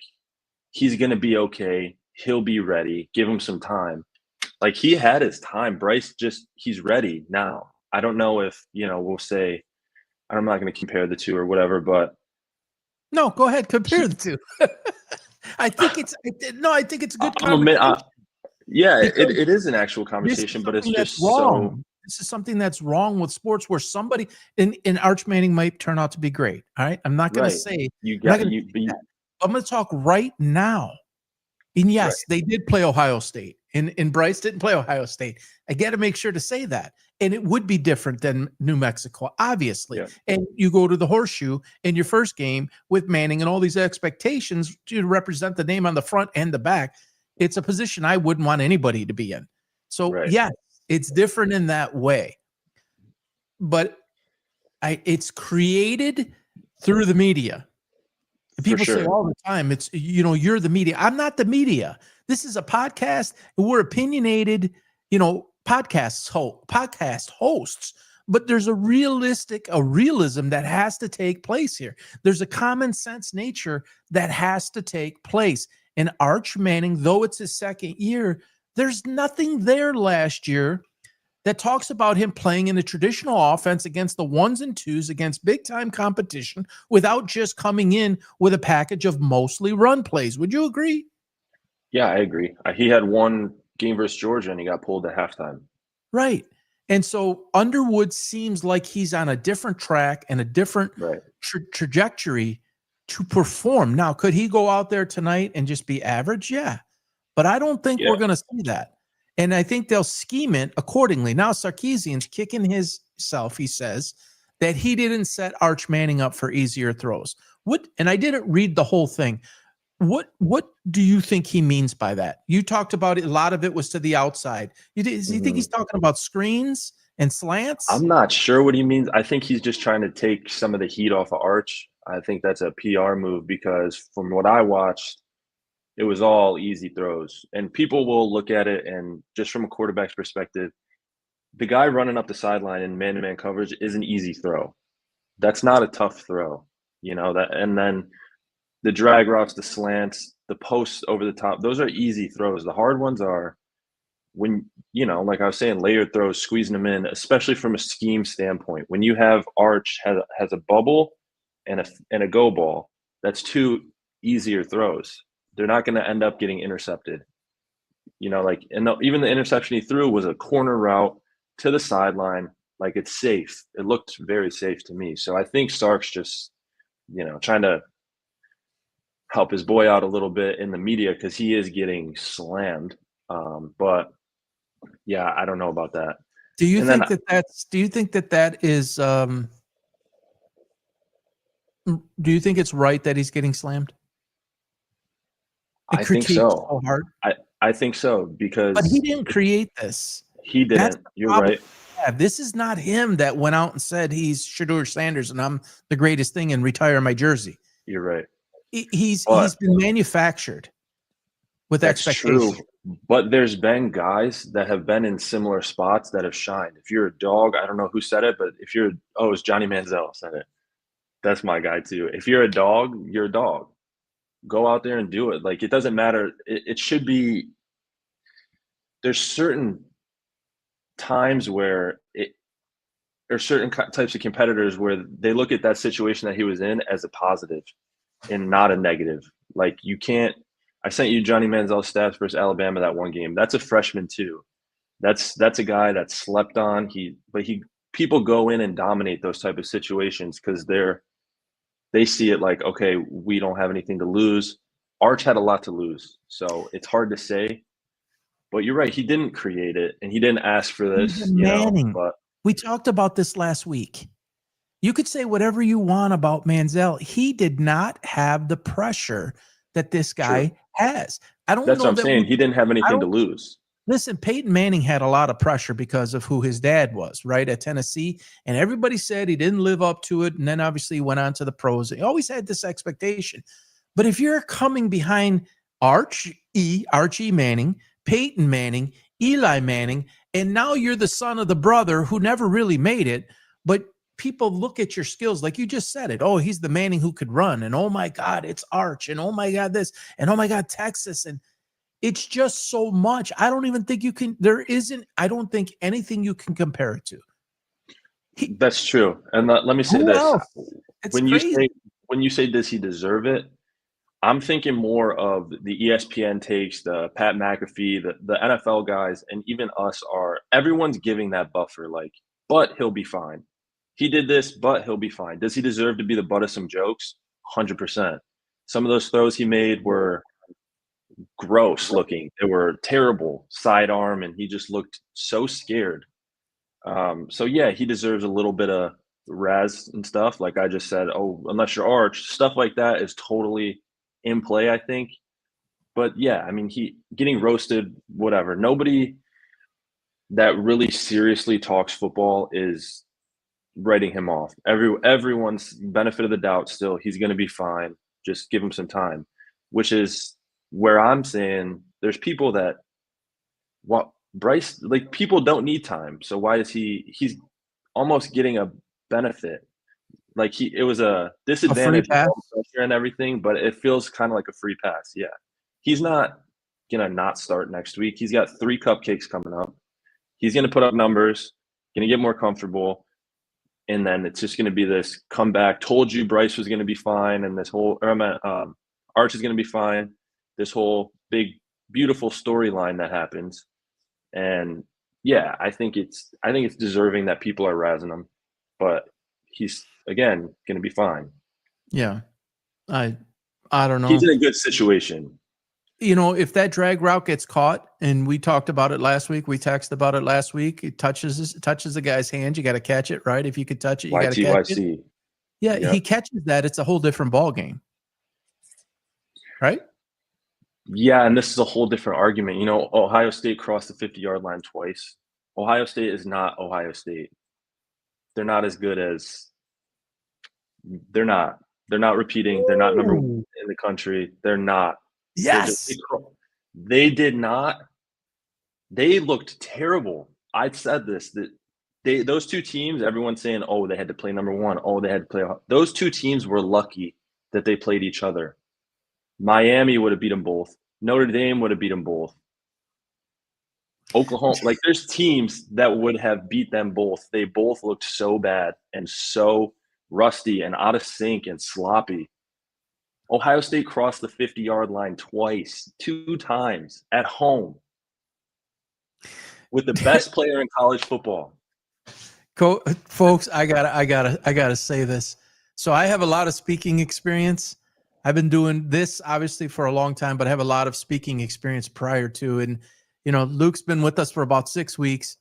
he's going to be okay. He'll be ready. Give him some time. Like he had his time. Bryce he's ready now. I don't know if, you know, we'll say, I'm not going to compare the two or whatever, but. No, go ahead. Compare the two. I think it's a good conversation. Yeah, it is an actual conversation, but it's just wrong. This is something that's wrong with sports where somebody in Arch Manning might turn out to be great. All right. I'm not going Right. to say, You I'm not got gonna you. say that. I'm going to talk right now. And yes, they did play Ohio State, and Bryce didn't play Ohio State. I got to make sure to say that. And it would be different than New Mexico, obviously. Yeah. And you go to the Horseshoe in your first game with Manning and all these expectations to represent the name on the front and the back. It's a position I wouldn't want anybody to be in. So, yes, it's different in that way. But it's created through the media. People say all the time, it's, you're the media. I'm not the media. This is a podcast, and we're opinionated, podcast hosts. But there's a realism that has to take place here. There's a common sense nature that has to take place. And Arch Manning, though it's his second year, there's nothing there last year that talks about him playing in a traditional offense against the ones and twos against big-time competition without just coming in with a package of mostly run plays. Would you agree? Yeah, I agree. He had one game versus Georgia, and he got pulled at halftime. Right. And so Underwood seems like he's on a different track and a different trajectory to perform. Now, could he go out there tonight and just be average? Yeah. But I don't think we're going to see that. And I think they'll scheme it accordingly. Now, Sarkisian's kicking himself, he says, that he didn't set Arch Manning up for easier throws. And I didn't read the whole thing. What do you think he means by that? You talked about it. A lot of it was to the outside. Do you think he's talking about screens and slants? I'm not sure what he means. I think he's just trying to take some of the heat off of Arch. I think that's a PR move because from what I watched, it was all easy throws. And people will look at it, and just from a quarterback's perspective, the guy running up the sideline in man-to-man coverage is an easy throw. That's not a tough throw, and then the drag routes, the slants, the posts over the top, those are easy throws. The hard ones are when, like I was saying, layered throws, squeezing them in, especially from a scheme standpoint. When you have Arch has a bubble and a go ball, that's two easier throws. They're not going to end up getting intercepted. Even the interception he threw was a corner route to the sideline. Like, it's safe. It looked very safe to me. So I think Sark's just, trying to help his boy out a little bit in the media because he is getting slammed. But yeah, I don't know about that. Do you think that is? Do you think it's right that he's getting slammed? I think so. So hard. I think so because. But he didn't create this. He didn't. You're right. Yeah, this is not him that went out and said he's Shedeur Sanders and I'm the greatest thing and retire my jersey. You're right. He's been manufactured with expectations. True. But there's been guys that have been in similar spots that have shined. If you're a dog, I don't know who said it, but it's Johnny Manziel said it. That's my guy too. If you're a dog, you're a dog. Go out there and do it. Like, it doesn't matter. It should be. There's certain times where there's certain types of competitors where they look at that situation that he was in as a positive and not a negative. Like, you can't. I sent you Johnny Manziel's stats versus Alabama that one game. That's a freshman too. That's a guy that's slept on. People go in and dominate those type of situations because they see it like, okay, we don't have anything to lose. Arch had a lot to lose, so it's hard to say. But you're right, he didn't create it, and he didn't ask for this. But we talked about this last week. You could say whatever you want about Manziel. He did not have the pressure that this guy has. I don't know. That's what I'm saying. He didn't have anything to lose. Listen, Peyton Manning had a lot of pressure because of who his dad was, right, at Tennessee. And everybody said he didn't live up to it. And then obviously he went on to the pros. He always had this expectation. But if you're coming behind Archie Manning, Peyton Manning, Eli Manning, and now you're the son of the brother who never really made it, but people look at your skills like you just said it. Oh, he's the Manning who could run. And oh, my God, it's Arch. And oh, my God, this. And oh, my God, Texas. And it's just so much. I don't even think you can. I don't think anything you can compare it to. That's true. And let me say this. When you say, does he deserve it? I'm thinking more of the ESPN takes, the Pat McAfee, the NFL guys, and even us are everyone's giving that buffer, like, but he'll be fine. He did this, but he'll be fine. Does he deserve to be the butt of some jokes? 100%. Some of those throws he made were gross looking. They were terrible sidearm, and he just looked so scared. So yeah, he deserves a little bit of razz and stuff. Like I just said, oh, unless you're Arch, stuff like that is totally in play, I think. But yeah, I mean, he getting roasted, whatever. Nobody that really seriously talks football is writing him off. Everyone's benefit of the doubt still. He's going to be fine. Just give him some time, which is where I'm saying there's people that what Bryce, like, people don't need time. So why is he's almost getting a benefit. Like it was a disadvantage with all the pressure and everything, but it feels kind of like a free pass. Yeah. He's not gonna not start next week. He's got 3 cupcakes coming up. He's gonna put up numbers, gonna get more comfortable, and then it's just gonna be this comeback. Told you Bryce was gonna be fine, and this whole Arch is gonna be fine. This whole big, beautiful storyline that happens. And yeah, I think it's deserving that people are razzing him, but he's again going to be fine. Yeah, I don't know. He's in a good situation. You know, if that drag route gets caught, and we talked about it last week, we texted about it last week. It touches the guy's hand. You got to catch it, right? If you could touch it, you got to catch it. Yeah, yep. He catches that. It's a whole different ball game, right? Yeah, and this is a whole different argument. You know, Ohio State crossed the 50-yard line twice. Ohio State is not Ohio State. They're not as good as – they're not repeating. They're not number 1 in the country. They're not. Yes. They did not – they looked terrible. I said this, that those 2 teams, everyone's saying, oh, they had to play number 1. Oh, they had to play – those 2 teams were lucky that they played each other. Miami would have beat them both. Notre Dame would have beat them both. Oklahoma, like, there's teams that would have beat them both. They both looked so bad and so rusty and out of sync and sloppy. Ohio State crossed the 50-yard line twice, 2 times at home with the best player in college football. Folks, I gotta say this. So I have a lot of speaking experience. I've been doing this obviously for a long time, but I have a lot of speaking experience prior to. And, you know, Luke's been with us for about 6 weeks.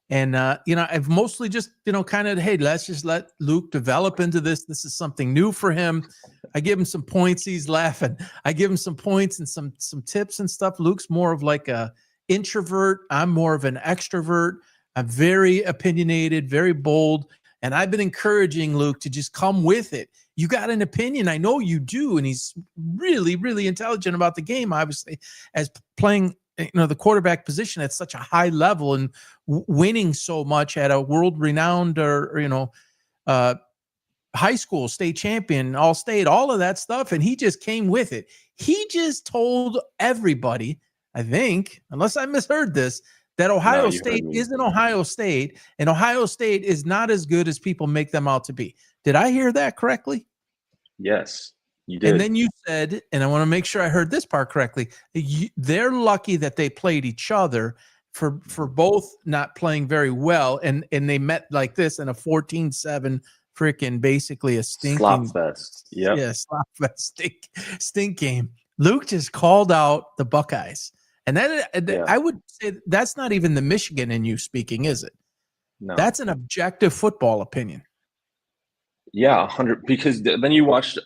And, you know, I've mostly just, you know, kind of, hey, let's just let Luke develop into this. This is something new for him. I give him some points. He's laughing. I give him some points and some tips and stuff. Luke's more of like a introvert. I'm more of an extrovert. I'm very opinionated, very bold. And I've been encouraging Luke to just come with it. You got an opinion. I know you do. And he's really, really intelligent about the game, obviously, as playing, you know, the quarterback position at such a high level and winning so much at a world-renowned or you know, high school state champion, all-state, all of that stuff. And he just came with it. He just told everybody, I think, unless I misheard this, that Ohio State isn't Ohio State, and Ohio State is not as good as people make them out to be. Did I hear that correctly? Yes, you did. And then you said, and I want to make sure I heard this part correctly, they're lucky that they played each other for both not playing very well, and they met like this in a 14-7 freaking basically a stinking slop fest. Yep. Yeah, slop fest stink game. Luke just called out the Buckeyes. And that I would say that's not even the Michigan in you speaking, is it? No. That's an objective football opinion. Yeah, 100. Because then you watched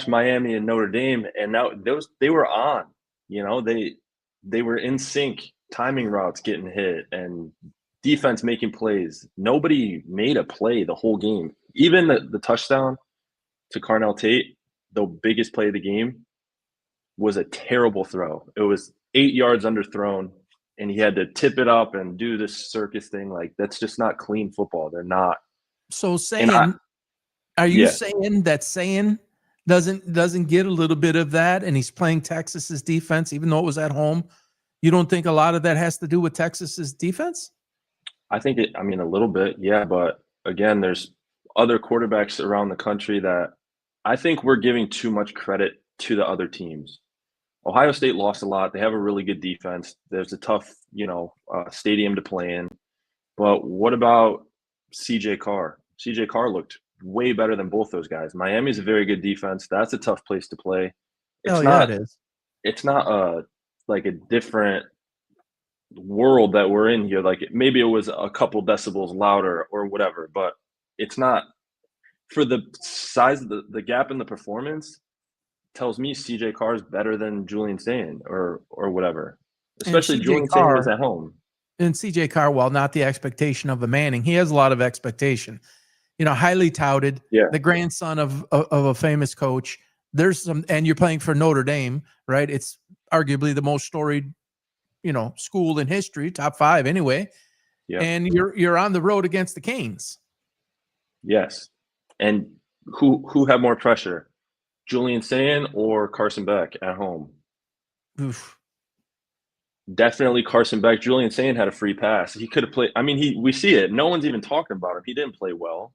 Miami and Notre Dame, and now they were on. You know, they were in sync, timing routes getting hit, and defense making plays. Nobody made a play the whole game. Even the touchdown to Carnell Tate, the biggest play of the game, was a terrible throw. It was 8 yards underthrown, and he had to tip it up and do this circus thing. Like, that's just not clean football. They're not. So are you saying that Sayin doesn't get a little bit of that, and he's playing Texas's defense, even though it was at home? You don't think a lot of that has to do with Texas's defense? I think a little bit, yeah. But again, there's other quarterbacks around the country that I think we're giving too much credit to the other teams. Ohio State lost a lot. They have a really good defense. There's a tough, stadium to play in. But what about CJ Carr? CJ Carr looked way better than both those guys. Miami's a very good defense. That's a tough place to play. Hell yeah, it is. It's not like a different world that we're in here. Like maybe it was a couple decibels louder or whatever, but it's not for the size of the gap in the performance. Tells me CJ Carr is better than Julian Sayin or whatever. Especially Julian Sayin was at home. And CJ Carr, while not the expectation of a Manning, he has a lot of expectation. Highly touted, the grandson of a famous coach. There's some, and you're playing for Notre Dame, right? It's arguably the most storied, school in history, top 5 anyway. Yeah. And you're on the road against the Canes. Yes. And who had more pressure? Julian Sayin or Carson Beck at home? Oof. Definitely Carson Beck. Julian Sayin had a free pass. He could have played. I mean, we see it. No one's even talking about him. He didn't play well.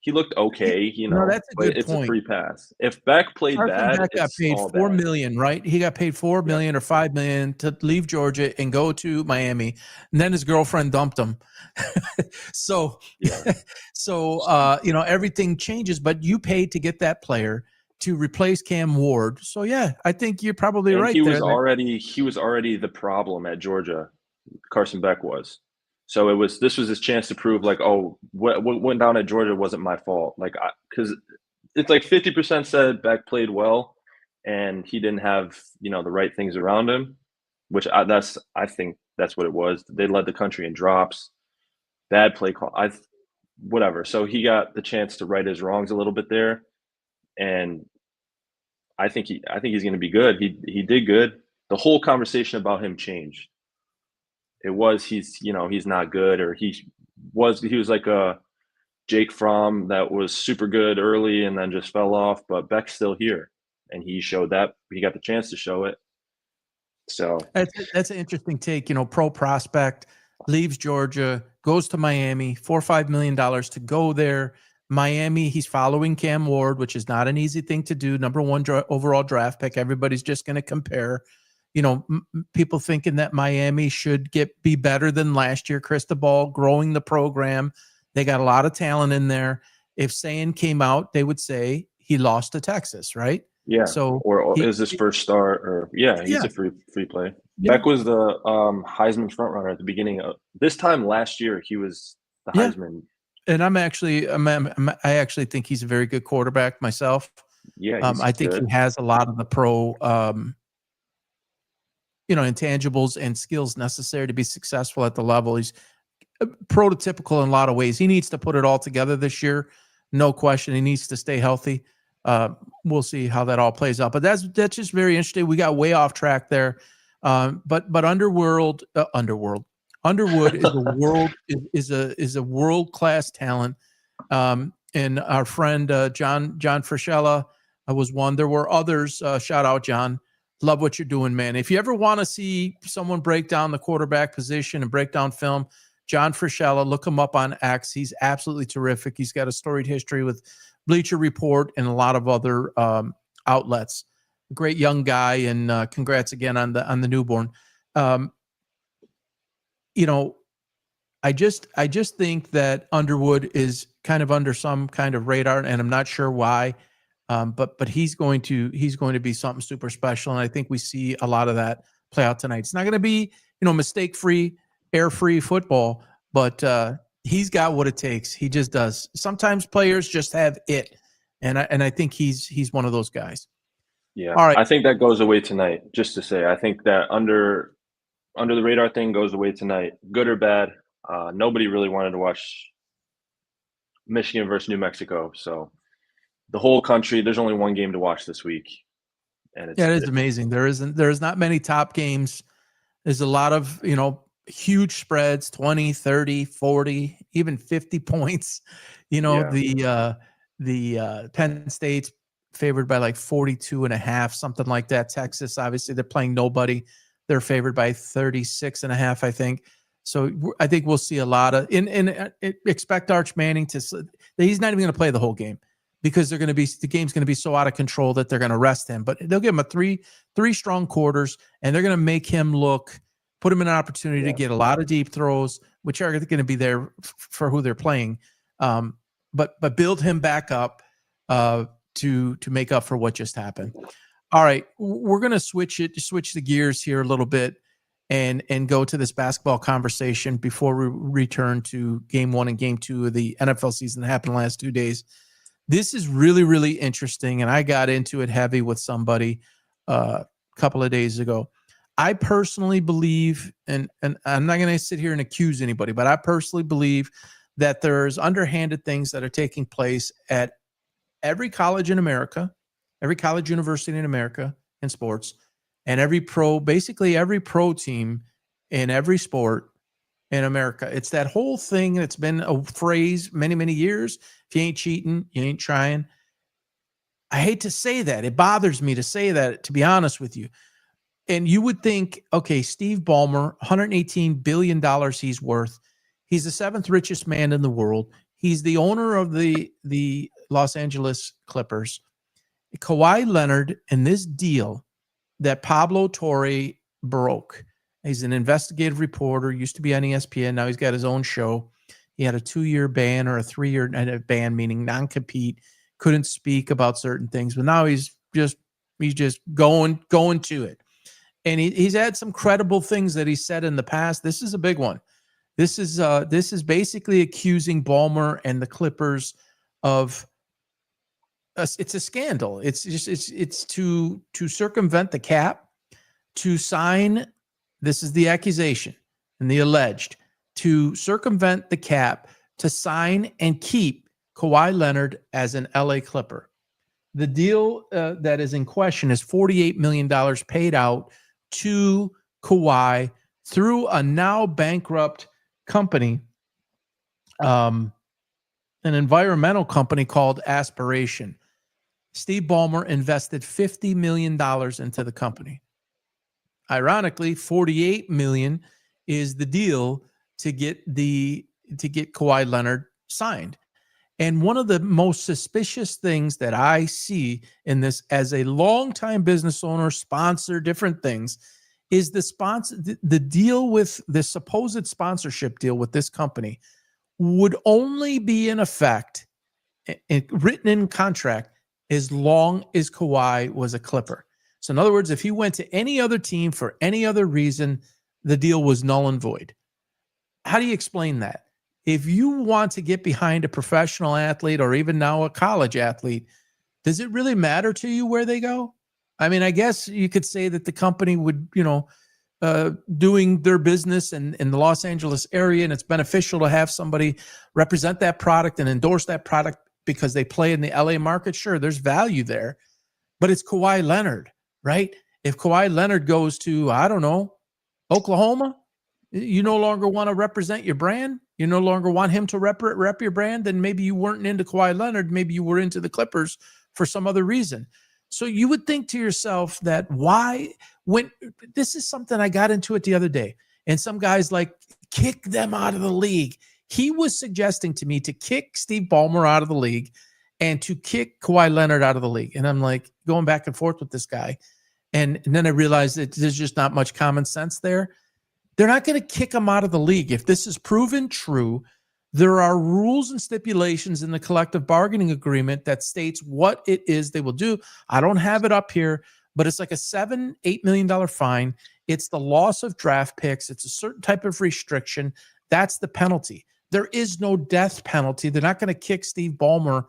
He looked okay, No, that's a good point. It's a free pass. If Beck played bad, Beck got paid $4 million, right? He got paid $4 million or $5 million to leave Georgia and go to Miami, and then his girlfriend dumped him. So everything changes. But you paid to get that player to replace Cam Ward. So yeah, I think you're probably right. He was already the problem at Georgia. Carson Beck was. So this was his chance to prove like, oh, what went down at Georgia wasn't my fault. Like, because it's like 50% said Beck played well, and he didn't have the right things around him, which I think that's what it was. They led the country in drops, bad play call, whatever. So he got the chance to right his wrongs a little bit there, and I think he's going to be good. He did good. The whole conversation about him changed. It was he's not good, or he was like a Jake Fromm that was super good early and then just fell off, but Beck's still here, and he showed that. He got the chance to show it. So that's an interesting take. Pro prospect, leaves Georgia, goes to Miami, $4 or $5 million to go there. Miami, he's following Cam Ward, which is not an easy thing to do. Number 1 overall draft pick. Everybody's just going to compare. People thinking that Miami should be better than last year. Cristobal growing the program. They got a lot of talent in there. If Sayin came out, they would say he lost to Texas, right? Yeah. So is his first start? Or he's a free play. Yeah. Beck was the Heisman frontrunner at the beginning of this time last year. He was the Heisman. And I actually think he's a very good quarterback myself. Yeah. I think he has a lot of the pro intangibles and skills necessary to be successful at the level. He's prototypical in a lot of ways. He needs to put it all together this year. No question. He needs to stay healthy. We'll see how that all plays out, but that's just very interesting. We got way off track there. But Underwood is a world-class talent. And our friend, John Frischella was one. There were others. Shout out, John. Love what you're doing, man. If you ever want to see someone break down the quarterback position and break down film, John Frischella, look him up on X. He's absolutely terrific. He's got a storied history with Bleacher Report and a lot of other outlets. Great young guy, and congrats again on the newborn. I just think that Underwood is kind of under some kind of radar, and I'm not sure why. But he's going to be something super special, and I think we see a lot of that play out tonight. It's not going to be mistake-free, air-free football, but he's got what it takes. He just does. Sometimes players just have it, and I think he's one of those guys. Yeah, all right. I think that goes away tonight. Just to say, I think that under the radar thing goes away tonight, good or bad. Nobody really wanted to watch Michigan versus New Mexico, so. The whole country, there's only one game to watch this week. And it is amazing. There's not many top games. There's a lot of, huge spreads, 20, 30, 40, even 50 points. The Penn State's favored by like 42.5, something like that. Texas, obviously, they're playing nobody. They're favored by 36.5, I think. So I think we'll see a lot of expect Arch Manning he's not even going to play the whole game. because the game's going to be so out of control that they're going to rest him. But they'll give him three strong quarters, and they're going to make him put him in an opportunity to get a lot of deep throws, which are going to be there for who they're playing. But build him back up to make up for what just happened. All right, we're going to switch the gears here a little bit and go to this basketball conversation before we return to game 1 and game 2 of the NFL season that happened the last 2 days. This is really, really interesting, and I got into it heavy with somebody a couple of days ago. I personally believe, and I'm not going to sit here and accuse anybody, but I personally believe that there's underhanded things that are taking place at every college in America, every college university in America in sports, and basically every pro team in every sport in America. It's that whole thing that's been a phrase many, many years. If you ain't cheating, you ain't trying. I hate to say that. It bothers me to say that, to be honest with you. And you would think, okay, Steve Ballmer, $118 billion he's worth. He's the 7th richest man in the world. He's the owner of the Los Angeles Clippers. Kawhi Leonard and this deal that Pablo Torre broke. He's an investigative reporter, used to be on ESPN. Now he's got his own show. He had a 2-year ban or a 3-year ban, meaning non-compete, couldn't speak about certain things. But now he's just going to it. And he's had some credible things that he said in the past. This is a big one. This is basically accusing Ballmer and the Clippers of it's a scandal. It's to circumvent the cap, to sign. This is the accusation and the alleged, to circumvent the cap, to sign and keep Kawhi Leonard as an LA Clipper. The deal that is in question is $48 million paid out to Kawhi through a now bankrupt company, an environmental company called Aspiration. Steve Ballmer invested $50 million into the company. Ironically, $48 million is the deal to get Kawhi Leonard signed. And one of the most suspicious things that I see in this, as a longtime business owner, sponsor, different things, is the deal with the supposed sponsorship deal with this company would only be in effect, written in contract, as long as Kawhi was a Clipper. So in other words, if he went to any other team for any other reason, the deal was null and void. How do you explain that? If you want to get behind a professional athlete or even now a college athlete, does it really matter to you where they go? I mean, I guess you could say that the company would, doing their business in the Los Angeles area, and it's beneficial to have somebody represent that product and endorse that product because they play in the LA market. Sure, there's value there, but it's Kawhi Leonard, right? If Kawhi Leonard goes to, I don't know, Oklahoma, you no longer want to represent your brand. You no longer want him to rep your brand. Then maybe you weren't into Kawhi Leonard. Maybe you were into the Clippers for some other reason. So you would think to yourself that when this is something I got into it the other day, and some guys like kick them out of the league. He was suggesting to me to kick Steve Ballmer out of the league and to kick Kawhi Leonard out of the league. And I'm like going back and forth with this guy. And then I realized that there's just not much common sense there. They're not going to kick him out of the league. If this is proven true, there are rules and stipulations in the collective bargaining agreement that states what it is they will do. I don't have it up here, but it's like a $7-8 million fine. It's the loss of draft picks. It's a certain type of restriction. That's the penalty. There is no death penalty. They're not going to kick Steve Ballmer,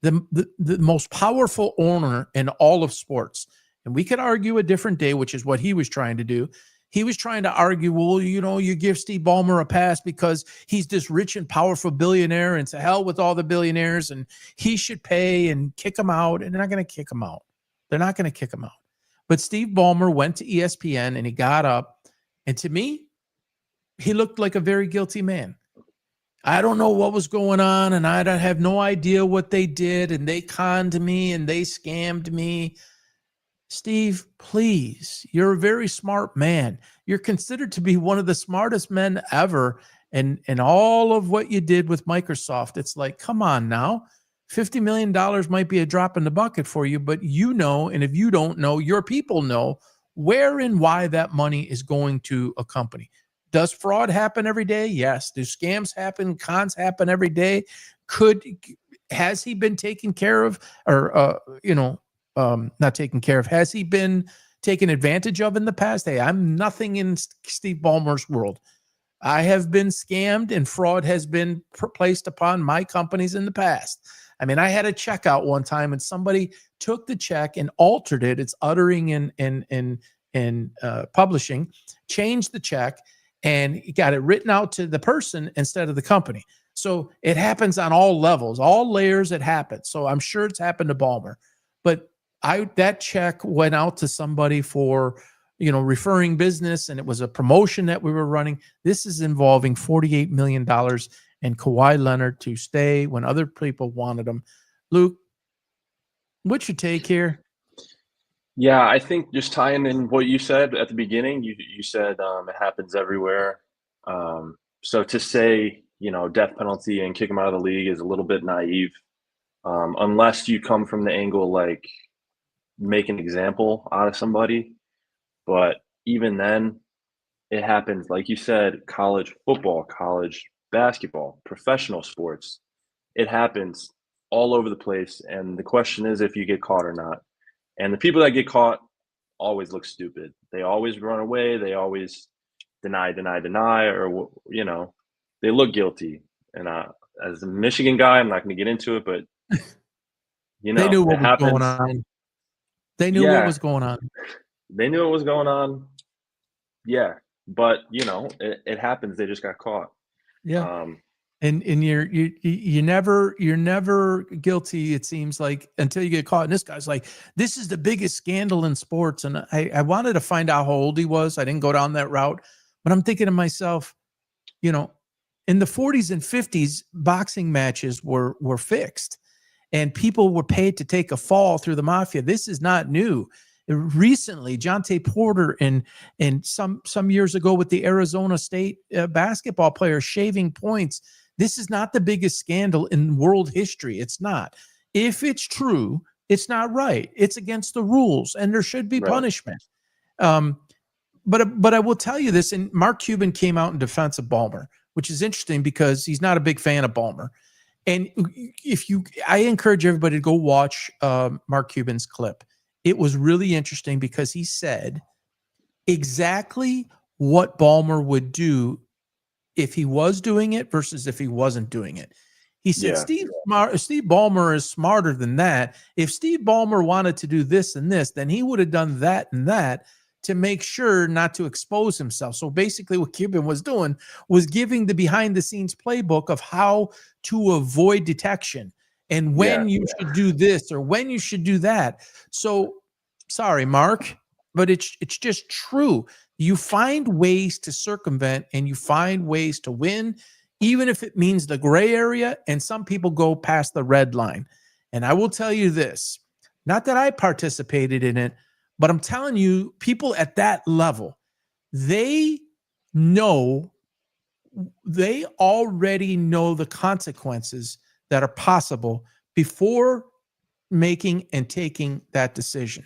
the most powerful owner in all of sports. And we could argue a different day, which is what he was trying to do. He was trying to argue, well, you give Steve Ballmer a pass because he's this rich and powerful billionaire, and to hell with all the billionaires, and he should pay and kick him out. And they're not going to kick him out. They're not going to kick him out. But Steve Ballmer went to ESPN and he got up. And to me, he looked like a very guilty man. I don't know what was going on, and I have no idea what they did, and they conned me and they scammed me. Steve, please, you're a very smart man. You're considered to be one of the smartest men ever. And all of what you did with Microsoft, it's like, come on now. $50 million might be a drop in the bucket for you, but you know, and if you don't know, your people know where and why that money is going to a company. Does fraud happen every day? Yes. Do scams happen? Cons happen every day? Has he been taken care of, or not taken care of? Has he been taken advantage of in the past? Hey, I'm nothing in Steve Ballmer's world. I have been scammed and fraud has been placed upon my companies in the past. I mean, I had a check out one time and somebody took the check and altered it. It's uttering and publishing, changed the check and got it written out to the person instead of the company. So it happens on all levels, all layers. It happens. So I'm sure it's happened to Ballmer, but that check went out to somebody for, referring business, and it was a promotion that we were running. This is involving $48 million and Kawhi Leonard to stay when other people wanted him. Luke, what's your take here? Yeah, I think just tying in what you said at the beginning, you said it happens everywhere. So to say, death penalty and kick him out of the league is a little bit naive, unless you come from the angle like make an example out of somebody. But even then, it happens, like you said, college football, college basketball, professional sports. It happens all over the place. And the question is if you get caught or not. And the people that get caught always look stupid. They always run away. They always deny, or, they look guilty. And as a Michigan guy, I'm not going to get into it, but, they knew what was happens. Going on. They knew what was going on. They knew what was going on. Yeah. But, it happens. They just got caught. Yeah. And you're never guilty, it seems like, until you get caught. And this guy's like, this is the biggest scandal in sports. And I wanted to find out how old he was. I didn't go down that route. But I'm thinking to myself, in the 40s and 50s, boxing matches were fixed. And people were paid to take a fall through the mafia. This is not new. Recently, Jonte Porter and some years ago with the Arizona State basketball player shaving points. This is not the biggest scandal in world history. It's not. If it's true, it's not right. It's against the rules, and there should be punishment. But I will tell you this, and Mark Cuban came out in defense of Ballmer, which is interesting because he's not a big fan of Ballmer. And I encourage everybody to go watch Mark Cuban's clip. It was really interesting because he said exactly what Ballmer would do if he was doing it versus if he wasn't doing it. He said, Steve Ballmer is smarter than that. If Steve Ballmer wanted to do this and this, then he would have done that and that to make sure not to expose himself. So basically what Cuban was doing was giving the behind the scenes playbook of how to avoid detection and when you should do this or when you should do that. So sorry, Mark, but it's just true. You find ways to circumvent and you find ways to win, even if it means the gray area. And some people go past the red line. And I will tell you this, not that I participated in it, but I'm telling you, people at that level, they already know the consequences that are possible before making and taking that decision.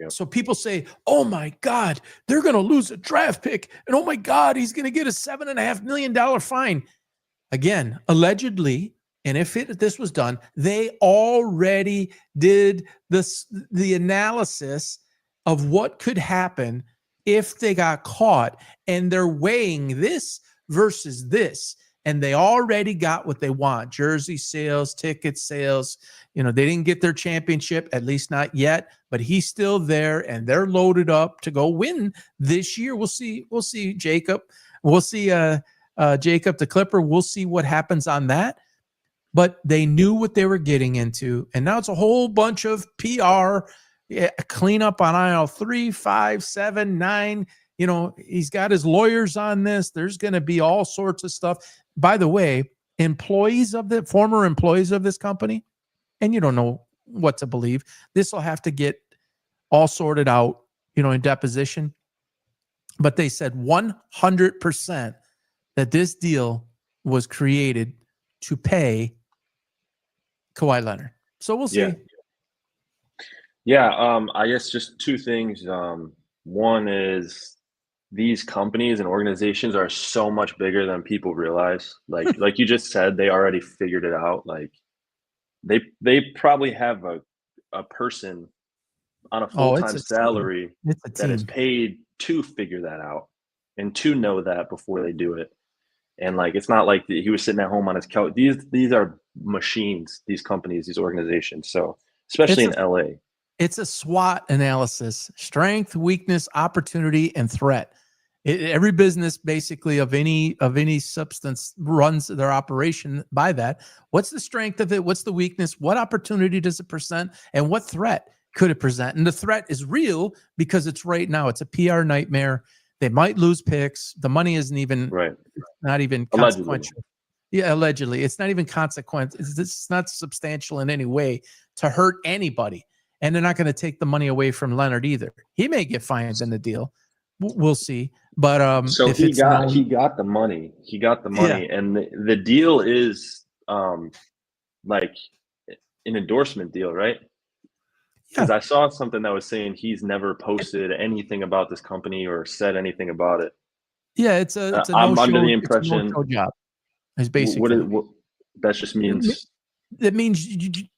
So people say, oh my God, they're going to lose a draft pick. And oh my God, he's going to get a $7.5 million fine. Again, allegedly, and if this was done, they already did the analysis of what could happen if they got caught. And they're weighing this versus this. And they already got what they want. Jersey sales, ticket sales. They didn't get their championship, at least not yet, but he's still there and they're loaded up to go win this year. We'll see Jacob. We'll see Jacob the Clipper. We'll see what happens on that. But they knew what they were getting into. And now it's a whole bunch of PR cleanup on aisle 3, 5, 7, 9. He's got his lawyers on this. There's going to be all sorts of stuff. By the way, former employees of this company, and you don't know what to believe, this will have to get all sorted out, in deposition. But they said 100% that this deal was created to pay Kawhi Leonard. So we'll see. Yeah. Yeah, I guess just two things. One is these companies and organizations are so much bigger than people realize. Like you just said, they already figured it out. Like they probably have a person on a Oh, it's full-time a team. salary It's a that is team. paid to figure that out and to know that before they do it. And like it's not like he was sitting at home on his couch. These are machines, these companies, these organizations. So especially in LA. It's a SWOT analysis: strength, weakness, opportunity, and threat. Every business basically of any substance runs their operation by that. What's the strength of it? What's the weakness? What opportunity does it present? And what threat could it present? And the threat is real because it's right now. It's a PR nightmare. They might lose picks. The money isn't even Right. not even Allegedly. consequential. Yeah, allegedly. It's not even consequential. It's not substantial in any way to hurt anybody. And they're not going to take the money away from Leonard either. He may get fined in the deal. We'll see. But So if he it's got known, the money. He got the money, and the deal is like an endorsement deal, right? Because I saw something that was saying he's never posted anything about this company or said anything about it. yeah, it's a I'm no-show. under the It's a impression no-show job. Is what basically that just means. That means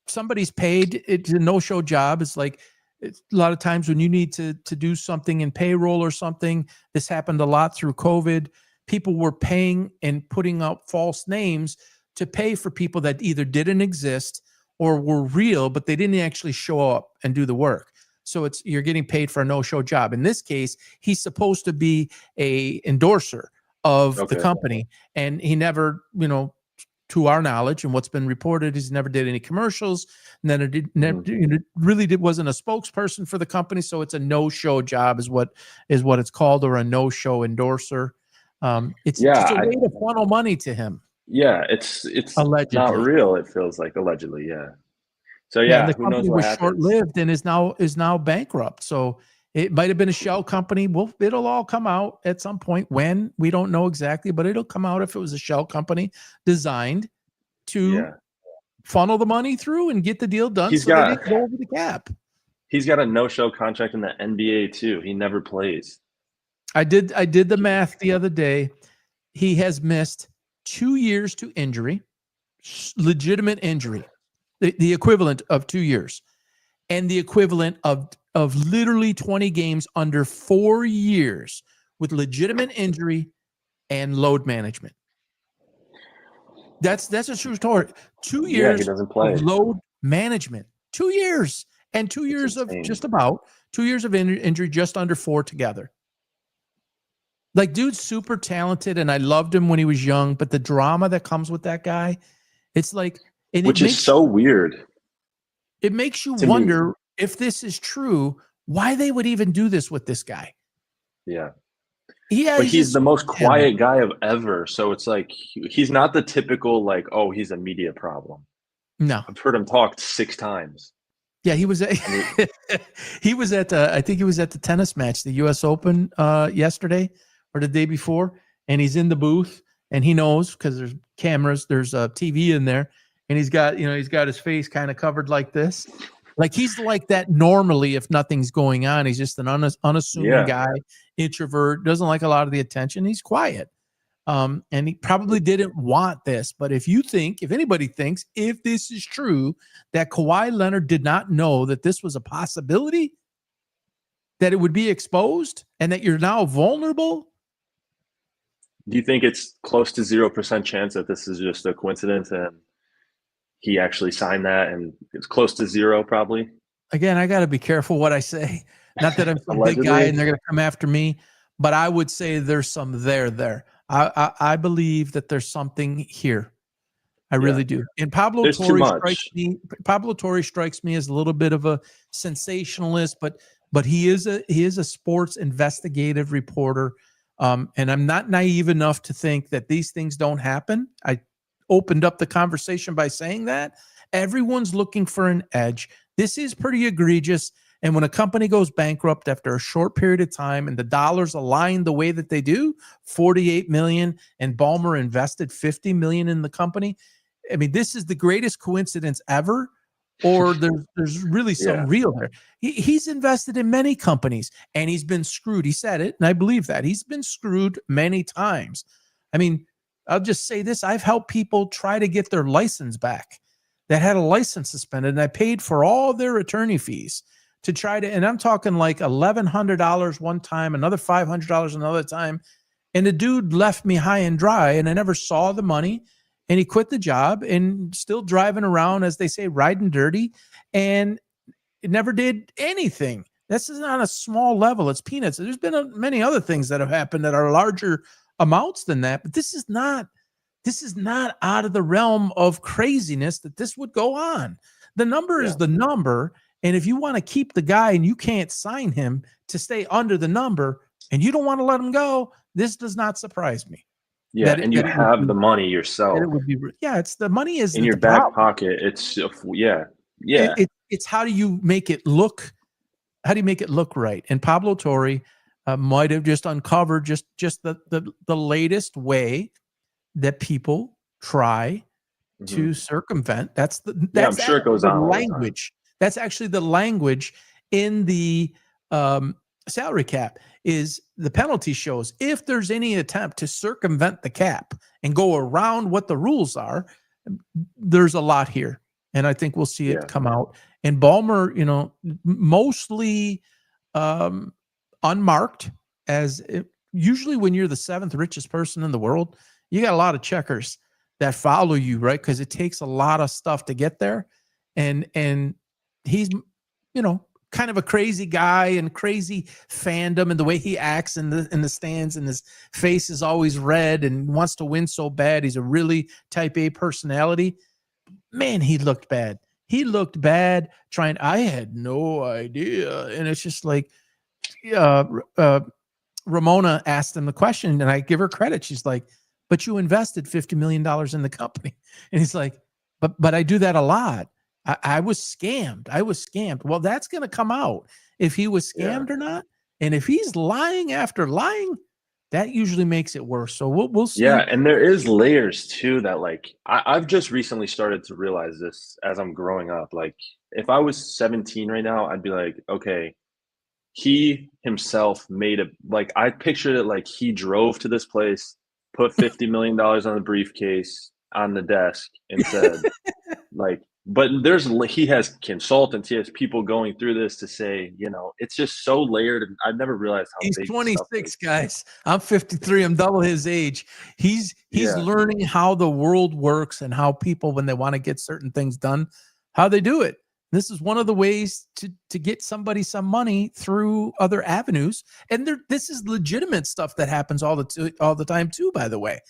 somebody's paid. It's a no-show job. It's like a lot of times when you need to do something in payroll or something. This happened a lot through COVID. People were paying and putting up false names to pay for people that either didn't exist or were real, but they didn't actually show up and do the work. So you're getting paid for a no-show job. In this case, he's supposed to be a endorser of the company, and he never, to our knowledge and what's been reported, he's never did any commercials. And then wasn't a spokesperson for the company. So it's a no-show job is what it's called, or a no-show endorser. It's just a way to funnel money to him. Yeah, it's allegedly not real. It feels like allegedly, yeah. So and the who knows company what was happens. short-lived and is now bankrupt. So it might have been a shell company. Well, it'll all come out at some point. When, we don't know exactly, but it'll come out if it was a shell company designed to funnel the money through and get the deal done. They didn't go over the cap. He's got a no-show contract in the NBA too. He never plays. I did the math the other day. He has missed 2 years to injury, legitimate injury, the equivalent of 2 years, and the equivalent of literally 20 games under 4 years with legitimate injury and load management. That's a true story. 2 years he doesn't play. of load management. 2 years and 2 years of just about 2 years of injury, just under 4 together. Like, dude's super talented, and I loved him when he was young, but the drama that comes with that guy, it's like, which is so weird. It makes you wonder if this is true, why they would even do this with this guy. Yeah. Yeah, but he's the most quiet guy of ever. So it's like he's not the typical like, oh, he's a media problem. No, I've heard him talk 6 times. Yeah, he was at he was at I think he was at the tennis match, the U.S. Open yesterday or the day before, and he's in the booth and he knows because there's cameras, there's a TV in there, and he's got his face kind of covered like this. Like he's like that normally if nothing's going on. He's just an unassuming guy, introvert, doesn't like a lot of the attention. He's quiet. And he probably didn't want this. But if anybody thinks, if this is true, that Kawhi Leonard did not know that this was a possibility, that it would be exposed, and that you're now vulnerable. Do you think it's close to 0% chance that this is just a coincidence and he actually signed that, and it's close to 0 probably? Again, I got to be careful what I say. Not that I'm some big guy and they're going to come after me, but I would say there's some there. I believe that there's something here. I really do. And Pablo Torre strikes me as a little bit of a sensationalist, but he is a sports investigative reporter. And I'm not naive enough to think that these things don't happen. I opened up the conversation by saying that everyone's looking for an edge. This is pretty egregious. And when a company goes bankrupt after a short period of time and the dollars align the way that they do, $48 million, and Ballmer invested $50 million in the company, I mean, this is the greatest coincidence ever, or there's really some Yeah. real there. He's invested in many companies and he's been screwed. He said it, and I believe that. He's been screwed many times. I mean, I'll just say this. I've helped people try to get their license back that had a license suspended, and I paid for all their attorney fees to try to, and I'm talking like $1,100 one time, another $500 another time. And the dude left me high and dry, and I never saw the money. And he quit the job and still driving around, as they say, riding dirty, and it never did anything. This is on a small level. It's peanuts. There's been many other things that have happened that are larger amounts than that, but this is not out of the realm of craziness that this would go on. The number is the number. And if you want to keep the guy and you can't sign him to stay under the number and you don't want to let him go, this does not surprise me. Yeah, and you have the money yourself. It would be, it's the money is in your back pocket. It's It's how do you make it look? How do you make it look right? And Pablo Torre might have just uncovered just the latest way that people try to circumvent. I'm sure it goes on language. That's actually the language in the salary cap. Is the penalty shows if there's any attempt to circumvent the cap and go around what the rules are, there's a lot here. And I think we'll see it come out. And Ballmer, mostly unmarked, usually when you're the 7th richest person in the world, you got a lot of checkers that follow you, right? Because it takes a lot of stuff to get there. And he's, kind of a crazy guy and crazy fandom, and the way he acts in the stands, and his face is always red and wants to win so bad. He's a really type A personality. Man, he looked bad. He looked bad trying. I had no idea. And it's just like, Ramona asked him the question, and I give her credit. She's like, but you invested $50 million in the company. And he's like, but I do that a lot. I was scammed. Well, that's going to come out if he was scammed or not. And if he's lying after lying, that usually makes it worse. So we'll see. Yeah, and there is layers too that, like, I've just recently started to realize this as I'm growing up. Like, if I was 17 right now, I'd be like, okay, he himself made it. Like, I pictured it like he drove to this place, put $50 million on the briefcase on the desk, and said, like. But he has consultants, he has people going through this to say, it's just so layered. And I've never realized how he's big 26, guys. I'm 53. I'm double his age. He's learning how the world works and how people, when they want to get certain things done, how they do it. This is one of the ways to get somebody some money through other avenues. And this is legitimate stuff that happens all the time too, by the way.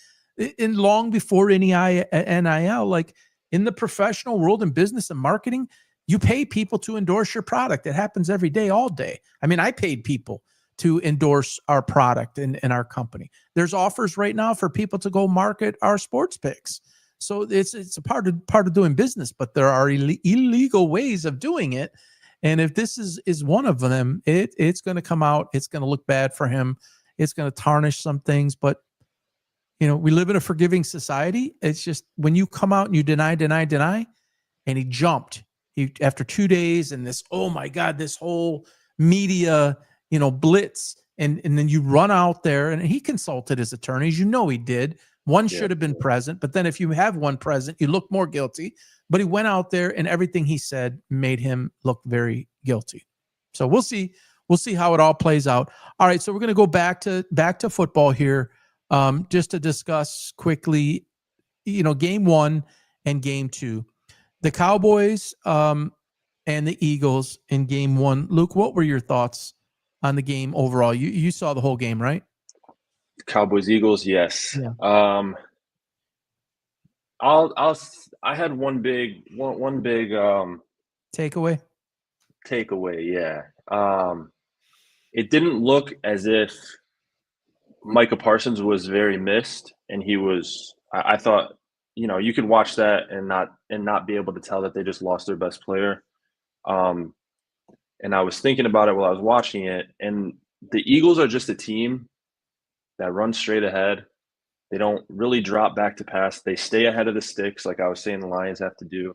And long before any NIL, like, in the professional world, in business and marketing, you pay people to endorse your product. It happens every day, all day. I mean, I paid people to endorse our product in our company. There's offers right now for people to go market our sports picks. So it's a part of doing business, but there are illegal ways of doing it. And if this is one of them, it's going to come out. It's going to look bad for him. It's going to tarnish some things, but we live in a forgiving society. It's just when you come out and you deny, and he jumped. After 2 days and this, oh my God, this whole media, blitz, and then you run out there, and he consulted his attorneys. He did. One should have been present, but then if you have one present, you look more guilty. But he went out there, and everything he said made him look very guilty. So we'll see. We'll see how it all plays out. All right, so we're going to go back to football here. Just to discuss quickly, game 1 and game 2, the Cowboys and the Eagles in game 1. Luke, what were your thoughts on the game overall? You saw the whole game, right? Cowboys, Eagles, yes. Yeah. I had one big takeaway. Yeah. It didn't look as if Micah Parsons was very missed, and I thought, you could watch that and not be able to tell that they just lost their best player. And I was thinking about it while I was watching it, and the Eagles are just a team that runs straight ahead. They don't really drop back to pass. They stay ahead of the sticks, like I was saying the Lions have to do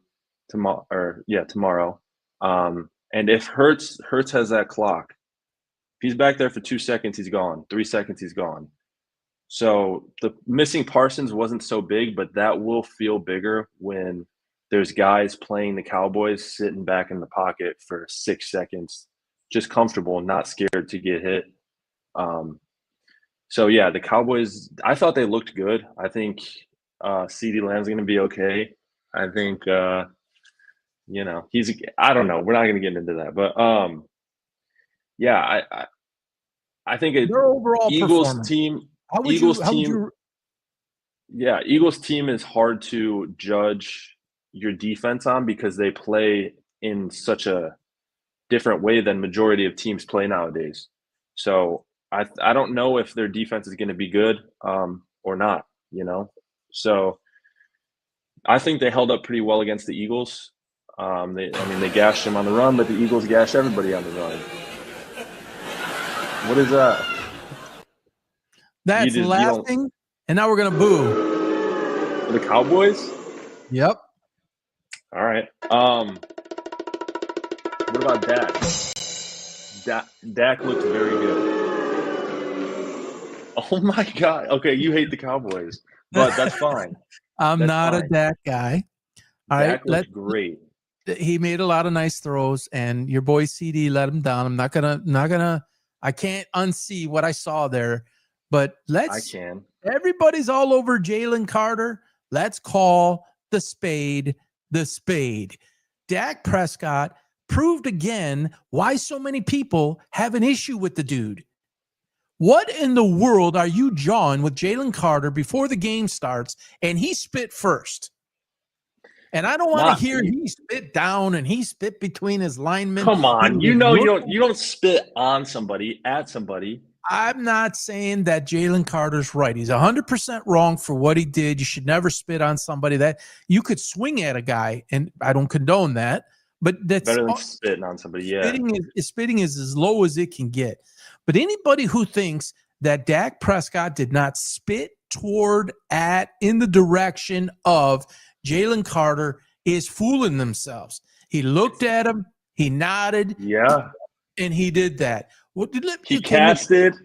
tomorrow. And if Hurts has that clock, if he's back there for 2 seconds, he's gone. 3 seconds, he's gone. So the missing Parsons wasn't so big, but that will feel bigger when there's guys playing the Cowboys sitting back in the pocket for 6 seconds, just comfortable, not scared to get hit. So yeah, the Cowboys, I thought they looked good. I think CeeDee Lamb's going to be okay. I think I don't know. We're not going to get into that, but yeah, I think Their overall Eagles team. Eagles team is hard to judge your defense on because they play in such a different way than majority of teams play nowadays. So I don't know if their defense is going to be good or not, So I think they held up pretty well against the Eagles. They gashed them on the run, but the Eagles gashed everybody on the run. What is that? That's laughing, and now we're going to boo. For the Cowboys? Yep. All right. What about Dak? Dak looked very good. Oh, my God. Okay, you hate the Cowboys, but that's fine. I'm not a Dak guy. Dak looked great. He made a lot of nice throws, and your boy CD let him down. I'm not gonna. I can't unsee what I saw there, but I can. Everybody's all over Jalen Carter. Let's call the spade the spade. Dak Prescott proved again why so many people have an issue with the dude. What in the world are you jawing with Jalen Carter before the game starts and he spit first? And I don't want to hear he spit down and he spit between his linemen. Come on, you don't spit on somebody, at somebody. I'm not saying that Jalen Carter's right. He's 100% wrong for what he did. You should never spit on somebody. That you could swing at a guy, and I don't condone that. But that's better than spitting on somebody. Yeah, spitting is as low as it can get. But anybody who thinks that Dak Prescott did not spit in the direction of Jalen Carter is fooling themselves. He looked at him, he nodded, and he did that. He casted,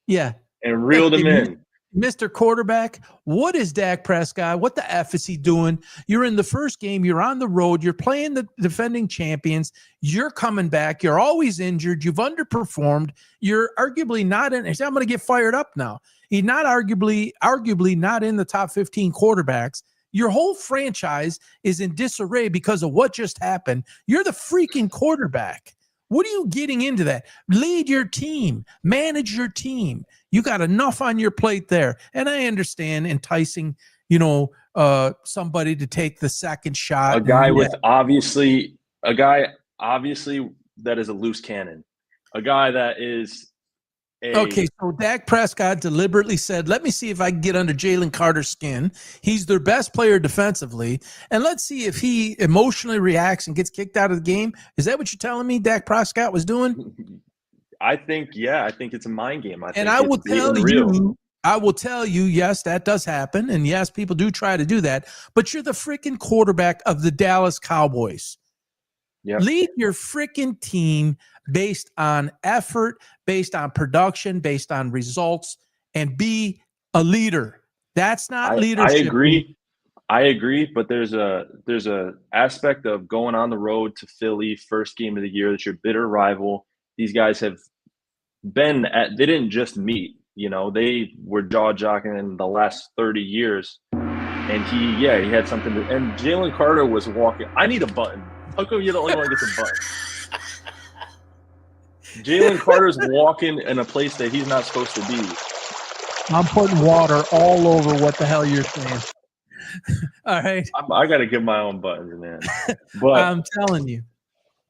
and reeled him in. Mr. Quarterback, what is Dak Prescott? What the F is he doing? You're in the first game. You're on the road. You're playing the defending champions. You're coming back. You're always injured. You've underperformed. You're arguably not in. I'm going to get fired up now. He's not arguably not in the top 15 quarterbacks. Your whole franchise is in disarray because of what just happened. You're the freaking quarterback. What are you getting into that? Lead your team. Manage your team. You got enough on your plate there. And I understand enticing, somebody to take the second shot. A guy obviously that is a loose cannon. A guy that is Okay, so Dak Prescott deliberately said, let me see if I can get under Jalen Carter's skin. He's their best player defensively, and let's see if he emotionally reacts and gets kicked out of the game. Is that what you're telling me Dak Prescott was doing? I think it's a mind game. I will tell you, yes, that does happen, and yes, people do try to do that, but you're the freaking quarterback of the Dallas Cowboys. Yep. Lead your freaking team based on effort, based on production, based on results, and be a leader. That's not leadership. I agree, but there's a aspect of going on the road to Philly, first game of the year, that's your bitter rival. These guys have they didn't just meet, they were jaw-jocking in the last 30 years. And he had something to, and Jalen Carter was walking. I need a button. How come you're the only one that gets a button? Jalen Carter's walking in a place that he's not supposed to be. I'm putting water all over what the hell you're saying. All right. I got to give my own buttons, man. But I'm telling you,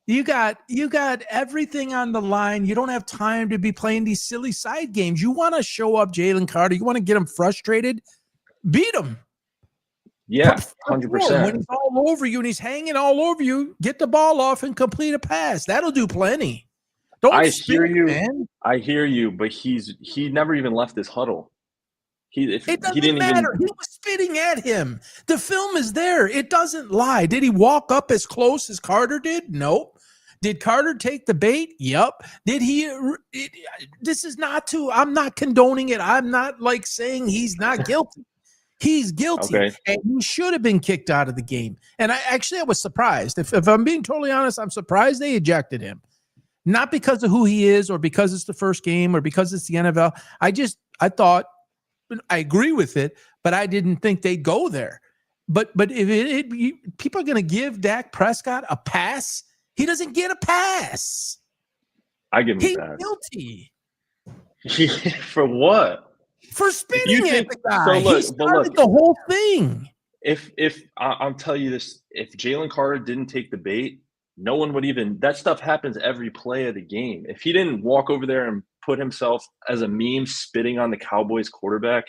you got everything on the line. You don't have time to be playing these silly side games. You want to show up Jalen Carter. You want to get him frustrated. Beat him. Yeah, 100%. When he's all over you and he's hanging all over you, get the ball off and complete a pass. That'll do plenty. I hear you, but he never even left his huddle. It he doesn't didn't matter. even. He was spitting at him. The film is there. It doesn't lie. Did he walk up as close as Carter did? Nope. Did Carter take the bait? Yep. Did he? This is not to. I'm not condoning it. I'm not like saying he's not guilty. He's guilty, Okay. and he should have been kicked out of the game. And I was surprised. If I'm being totally honest, I'm surprised they ejected him. Not because of who he is, or because it's the first game, or because it's the NFL. I thought, I agree with it, but I didn't think they'd go there. But if people are going to give Dak Prescott a pass, he doesn't get a pass. I give him He's a pass. guilty For what? for spitting at the guy. So look, He started the whole thing. If I'll tell you this, if Jalen Carter didn't take the bait, no one would even. That stuff happens every play of the game. If he didn't walk over there and put himself as a meme spitting on the Cowboys quarterback,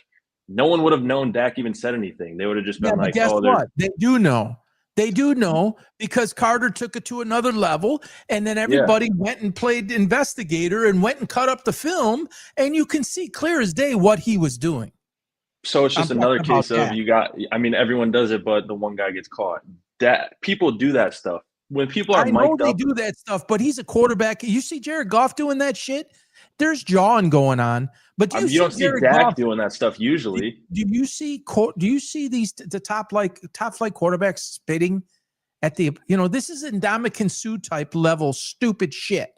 no one would have known Dak even said anything. They would have just been like, guess "Oh, what? They do know. They do know because Carter took it to another level, and then everybody went and played investigator and went and cut up the film, and you can see clear as day what he was doing. So it's just another case of that. you got. I mean, everyone does it, but the one guy gets caught. That people do that stuff when people are I know mic'd they up. do that stuff, but he's a quarterback. You see Jared Goff doing that shit. There's jawing going on, but You don't see Dak doing that stuff usually. Do you see the top flight quarterbacks spitting at the, this is Ndamukong Suh type level stupid shit.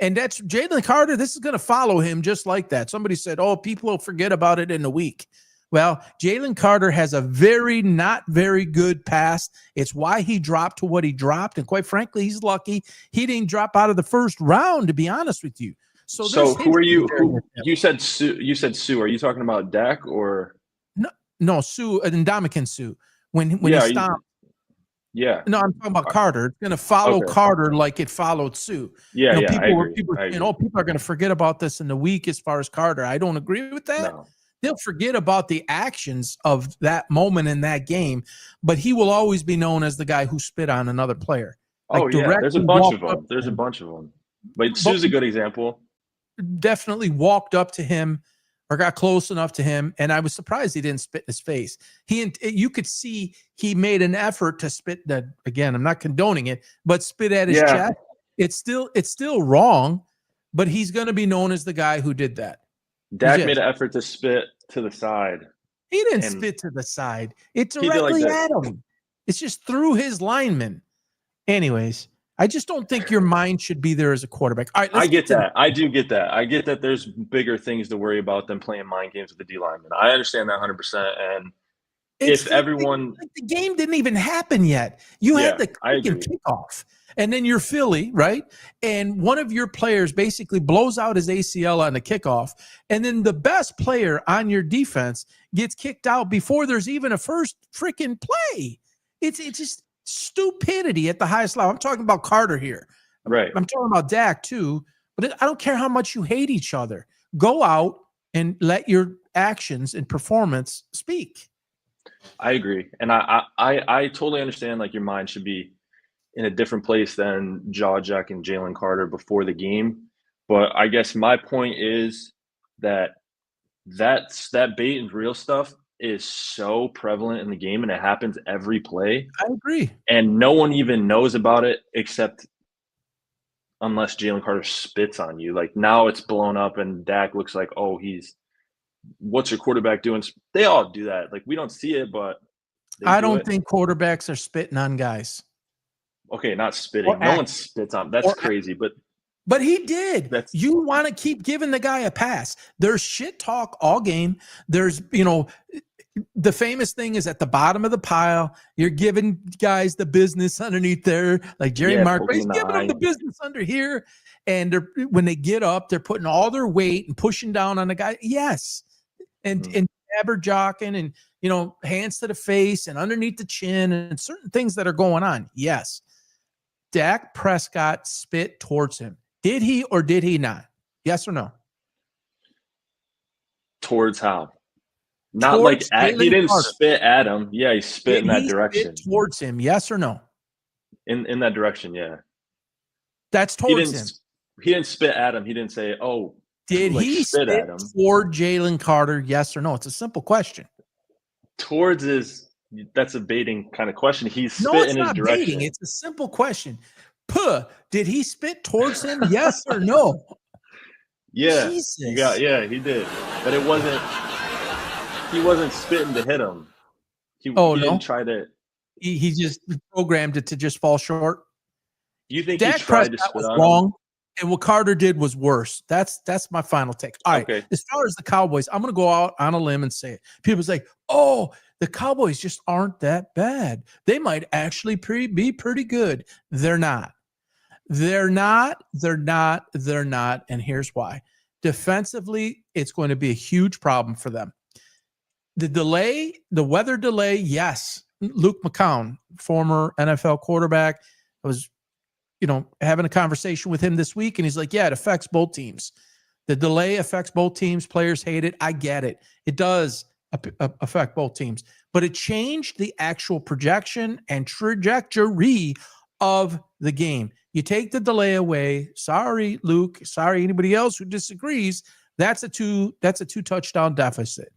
And that's Jalen Carter. This is going to follow him just like that. Somebody said, "Oh, people will forget about it in a week." Well, Jalen Carter has a not very good past. It's why he dropped to what he dropped. And quite frankly, he's lucky he didn't drop out of the first round, to be honest with you. So who are you? You said Sue. You said Sue. Are you talking about Dak or no Sue and Ndamukong Suh when he stopped? No, I'm talking about Carter. It's going to follow Carter like it followed Sue. Yeah, People are going to forget about this in the week as far as Carter. I don't agree with that. No. They'll forget about the actions of that moment in that game, but he will always be known as the guy who spit on another player. There's a bunch of them. There's a bunch of them. But Sue's a good example. Definitely walked up to him or got close enough to him, and I was surprised he didn't spit in his face. You could see he made an effort to spit that. Again, I'm not condoning it, but spit at his chest. It's still wrong, but he's going to be known as the guy who did that. Dak made an effort to spit to the side. He didn't spit to the side. It's directly at him. It's just through his lineman. Anyways, I just don't think your mind should be there as a quarterback. All right, I get that. I do get that. I get that there's bigger things to worry about than playing mind games with the D lineman. I understand that 100%. And the game didn't even happen yet. You had the kickoff. And then you're Philly, right? And one of your players basically blows out his ACL on the kickoff. And then the best player on your defense gets kicked out before there's even a first freaking play. It's just stupidity at the highest level. I'm talking about Carter here. Right. I'm talking about Dak too. But I don't care how much you hate each other. Go out and let your actions and performance speak. I agree. And I totally understand like your mind should be in a different place than Jack and Jalen Carter before the game. But I guess my point is that bait and real stuff is so prevalent in the game and it happens every play. I agree. And no one even knows about it except unless Jalen Carter spits on you. Like now it's blown up and Dak looks like, oh, what's your quarterback doing? They all do that. Like we don't see it, but I don't think quarterbacks are spitting on guys. Okay, not spitting. No one spits on. That's crazy, but he did. You want to keep giving the guy a pass. There's shit talk all game. There's, the famous thing is at the bottom of the pile, you're giving guys the business underneath there, like Jerry Mark. He's giving them the business under here. And when they get up, they're putting all their weight and pushing down on the guy. Yes. And jabberjocking and, hands to the face and underneath the chin and certain things that are going on. Yes. Dak Prescott spit towards him. Did he or did he not? Yes or no? Towards how? Not towards like he didn't spit at him. Yeah, he spit in that direction. Spit towards him, yes or no? In that direction, yeah. That's towards him. He didn't spit at him. He didn't say, "Oh, Did like he spit spit at him. toward Jalen Carter? Yes or no? It's a simple question. Towards that's a baiting kind of question. He's No, spit it's in his not direction. baiting. It's a simple question. Puh, did he spit towards him? Yes or no? Yeah, Jesus. he did. But he wasn't spitting to hit him. He Oh, didn't no? try to. He just programmed it to just fall short. You think Dak he tried to Prescott spit was on wrong, him? and what Carter did was worse. That's my final take. All right. Okay. As far as the Cowboys, I'm going to go out on a limb and say it. People say, "Oh, the Cowboys just aren't that bad. They might actually be pretty good." They're not. They're not. And here's why. Defensively, it's going to be a huge problem for them. The weather delay, yes. Luke McCown, former NFL quarterback, was, having a conversation with him this week, and he's like, yeah, it affects both teams. The delay affects both teams. Players hate it. I get it. It does affect both teams. But it changed the actual projection and trajectory of the game. You take the delay away. Sorry, Luke. Sorry, anybody else who disagrees. That's a two touchdown deficit.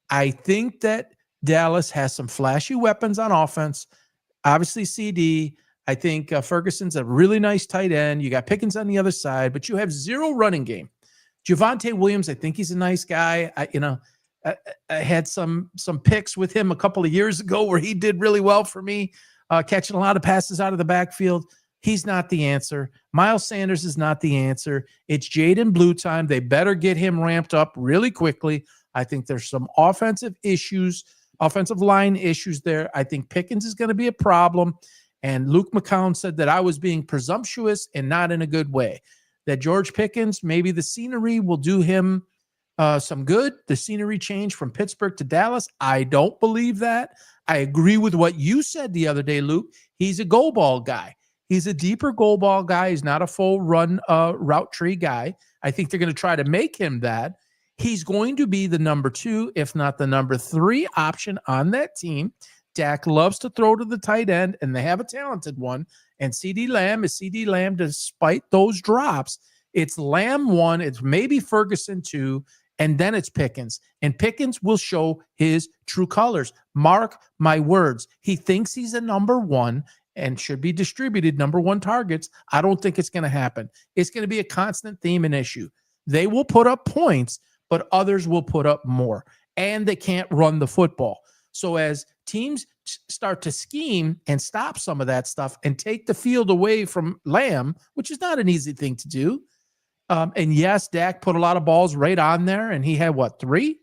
I think that Dallas has some flashy weapons on offense. Obviously, CD. I think Ferguson's a really nice tight end. You got Pickens on the other side, but you have zero running game. Javonte Williams, I think he's a nice guy. I had some picks with him a couple of years ago where he did really well for me, catching a lot of passes out of the backfield. He's not the answer. Miles Sanders is not the answer. It's Jaden Blue time. They better get him ramped up really quickly. I think there's some offensive line issues there. I think Pickens is going to be a problem. And Luke McCown said that I was being presumptuous and not in a good way. That George Pickens, maybe the scenery will do him some good. The scenery change from Pittsburgh to Dallas. I don't believe that. I agree with what you said the other day, Luke. He's a goal ball guy. He's a deeper goal ball guy. He's not a full run route tree guy. I think they're going to try to make him that. He's going to be the number 2, if not the number 3 option on that team. Dak loves to throw to the tight end, and they have a talented one. And CeeDee Lamb is CeeDee Lamb despite those drops. It's Lamb 1, it's maybe Ferguson 2, and then it's Pickens. And Pickens will show his true colors. Mark my words. He thinks he's a number 1 and should be distributed number 1 targets. I don't think it's going to happen. It's going to be a constant theme and issue. They will put up points, but others will put up more. And they can't run the football. So as teams start to scheme and stop some of that stuff and take the field away from Lamb, which is not an easy thing to do. And yes, Dak put a lot of balls right on there, and he had three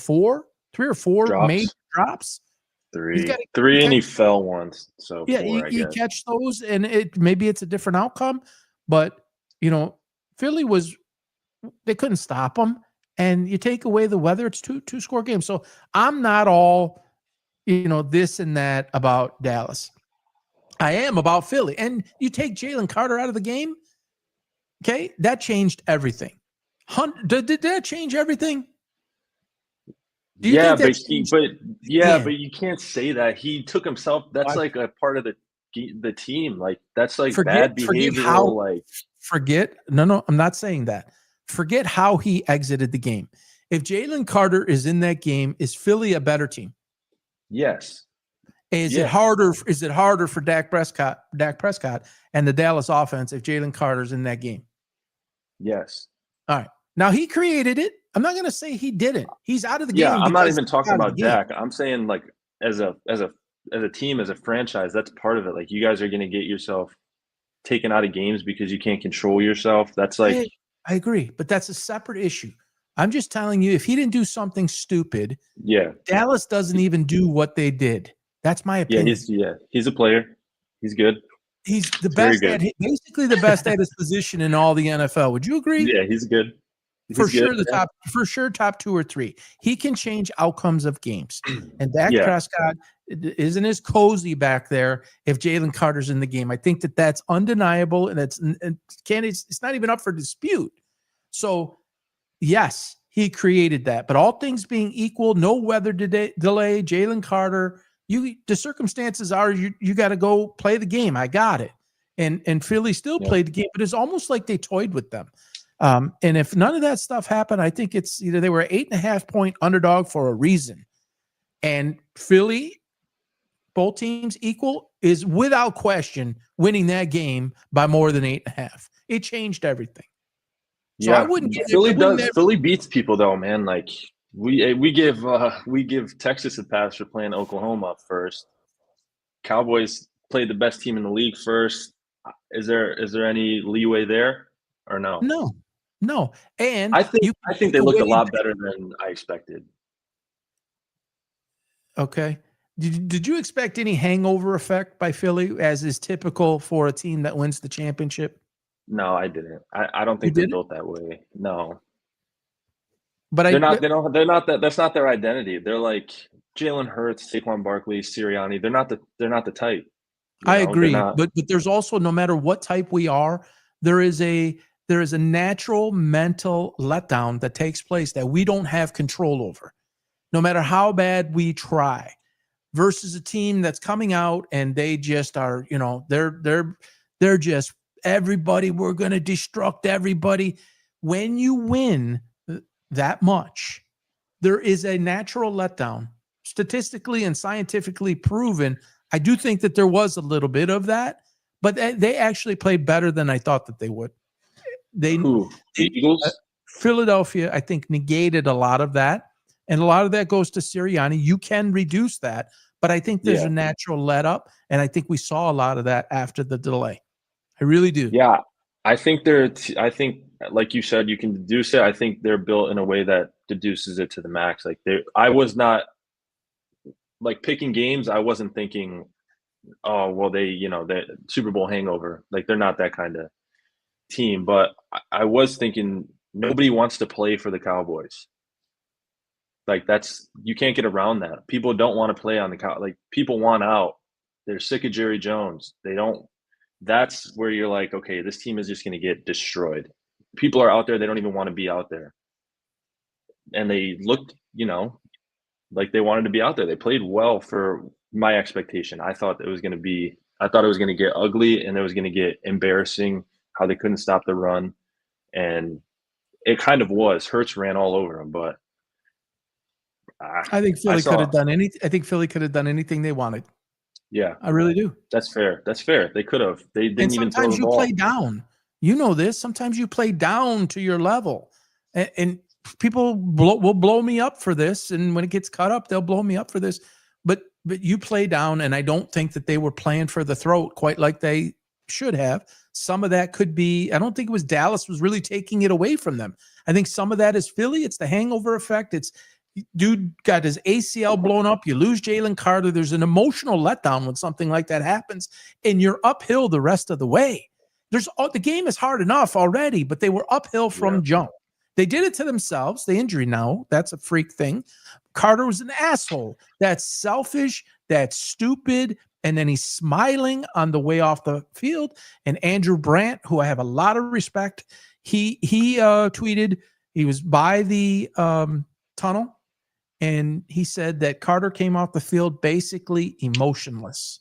or four Drops. major drops. Three, and he fell once. So yeah, 4, you catch those, and maybe it's a different outcome. But Philly they couldn't stop him, and you take away the weather, it's two score game. So I'm not all this and that about Dallas. I am about Philly, and you take Jalen Carter out of the game. Okay, that changed everything. Did that change everything? But you can't say that. He took himself. That's like a part of the team. Like that's like bad behavior. No, I'm not saying that. Forget how he exited the game. If Jalen Carter is in that game, is Philly a better team? Yes. Is it harder for Dak Prescott and the Dallas offense if Jalen Carter's in that game? Yes. All right. Now he created it. I'm not going to say he didn't. He's out of the game. Yeah, I'm not even talking about Dak. I'm saying like as a team, as a franchise, that's part of it. Like you guys are going to get yourself taken out of games because you can't control yourself. That's like I agree, but that's a separate issue. I'm just telling you, if he didn't do something stupid, Dallas doesn't even do what they did. That's my opinion. He's a player. He's good. He's the best basically the best at his position in all the NFL. Would you agree? Yeah, he's good. Top 2 or 3. He can change outcomes of games. And Dak Prescott isn't as cozy back there if Jalen Carter's in the game. I think that's undeniable, and it's not even up for dispute. So, yes, he created that. But all things being equal, no weather delay, Jalen Carter, the circumstances are you got to go play the game. I got it. And Philly still played the game, but it's almost like they toyed with them. And if none of that stuff happened, I think it's either they were an 8.5-point underdog for a reason. And Philly, both teams equal, is without question winning that game by more than 8.5. It changed everything. So Yeah, I wouldn't get Philly it. Wouldn't does. ever- Philly beats people though, man. Like we give Texas a pass for playing Oklahoma first. Cowboys played the best team in the league first. Is there any leeway there or no? No. And I think you I can think they take looked a away lot better than I expected. Okay. Did you expect any hangover effect by Philly, as is typical for a team that wins the championship? No, I didn't. I don't You think they're didn't? built that way. No, But they're not. They don't. They're not that. That's not their identity. They're like Jalen Hurts, Saquon Barkley, Sirianni. They're not the. They're not the type. I They're agree. not. But there's also, no matter what type we are, there is a natural mental letdown that takes place that we don't have control over, no matter how bad we try, versus a team that's coming out and they just are, they're just everybody. We're going to destruct everybody. When you win that much, there is a natural letdown, statistically and scientifically proven. I do think that there was a little bit of that, but they actually played better than I thought that they would. Who? The Eagles? Philadelphia, I think, negated a lot of that, and a lot of that goes to Sirianni. You can reduce that, but I think there's a natural let up, and I think we saw a lot of that after the delay. I really do. Yeah, I think I think, like you said, you can deduce it. I think they're built in a way that deduces it to the max. Like I was not like picking games. I wasn't thinking, oh well, the Super Bowl hangover. Like they're not that kind of team. But I was thinking nobody wants to play for the Cowboys. Like you can't get around that. People don't want to play on the like people want out. They're sick of Jerry Jones. They don't. That's where you're like, okay, this team is just going to get destroyed. People are out there. They don't even want to be out there. And they looked, like they wanted to be out there. They played well for my expectation. I thought it was going to get ugly and it was going to get embarrassing how they couldn't stop the run. And it kind of was. Hurts ran all over them, but I think Philly could have done anything. I think Philly could have done anything they wanted. Yeah, I really do. That's fair. They could have. They didn't even throw the ball. Sometimes you play down. You know this. Sometimes you play down to your level, and people will blow me up for this. And when it gets cut up, they'll blow me up for this. But you play down, and I don't think that they were playing for the throat quite like they should have. Some of that could be. I don't think it was Dallas was really taking it away from them. I think some of that is Philly. It's the hangover effect. It's dude got his ACL blown up. You lose Jalen Carter. There's an emotional letdown when something like that happens, and you're uphill the rest of the way. The game is hard enough already, but they were uphill from jump. They did it to themselves. The injury now, that's a freak thing. Carter was an asshole. That's selfish. That's stupid. And then he's smiling on the way off the field. And Andrew Brandt, who I have a lot of respect, he tweeted, he was by the tunnel, and he said that Carter came off the field basically emotionless.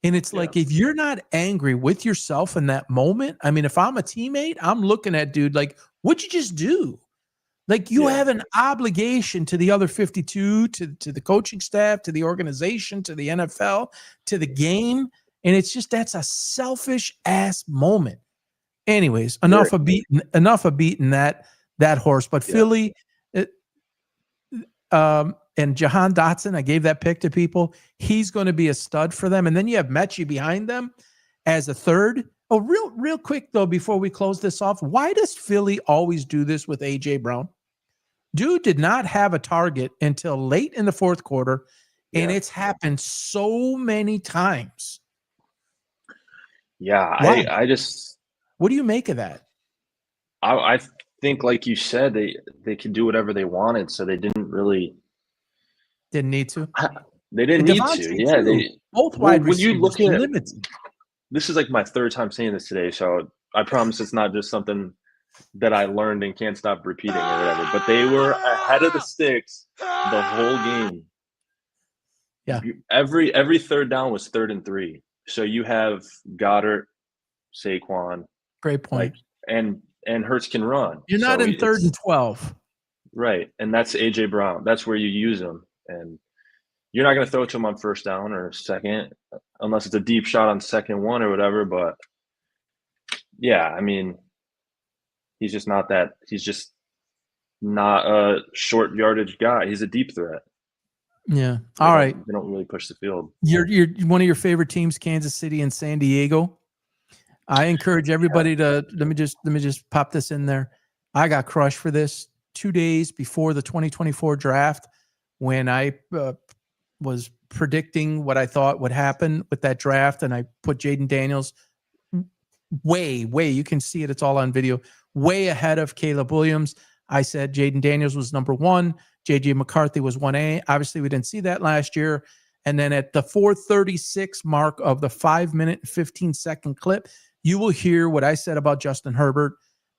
And it's like, if you're not angry with yourself in that moment, I mean, if I'm a teammate, I'm looking at dude like, what'd you just do? Like you have an obligation to the other 52, to the coaching staff, to the organization, to the NFL, to the game. And it's just, that's a selfish ass moment. Anyways, enough of beating that horse. But Philly, and Jahan Dotson, I gave that pick to people. He's going to be a stud for them. And then you have Mechie behind them as a third. Oh, real quick, though, before we close this off, why does Philly always do this with A.J. Brown? Dude did not have a target until late in the fourth quarter, and it's happened so many times. Yeah, I just... What do you make of that? I think, like you said, they could do whatever they wanted, so they didn't really... Didn't need to. They didn't need to. Yeah, both wide receivers. When you look at limited. This is like my third time saying this today, so I promise it's not just something that I learned and can't stop repeating or whatever. But they were ahead of the sticks the whole game. Yeah. Every third down was 3rd and 3. So you have Goddard, Saquon. Great point. And and Hurts can run. You're not So in third it's and 12. right, and that's AJ Brown. That's where you use him, and you're not going to throw it to him on first down or second, unless it's a deep shot on second one or whatever. But yeah, I mean, he's just not that. He's just not a short yardage guy. He's a deep threat. Yeah. All right. They don't really push the field. You're one of your favorite teams, Kansas City and San Diego. I encourage everybody to let me just pop this in there. I got crushed for this 2 days before the 2024 draft when I was predicting what I thought would happen with that draft, and I put Jaden Daniels way, you can see it, it's all on video, way ahead of Caleb Williams. I said Jaden Daniels was number 1. JJ McCarthy was 1A. Obviously, we didn't see that last year. And then at the 4:36 mark of the 5-minute and 15-second clip, you will hear what I said about Justin Herbert,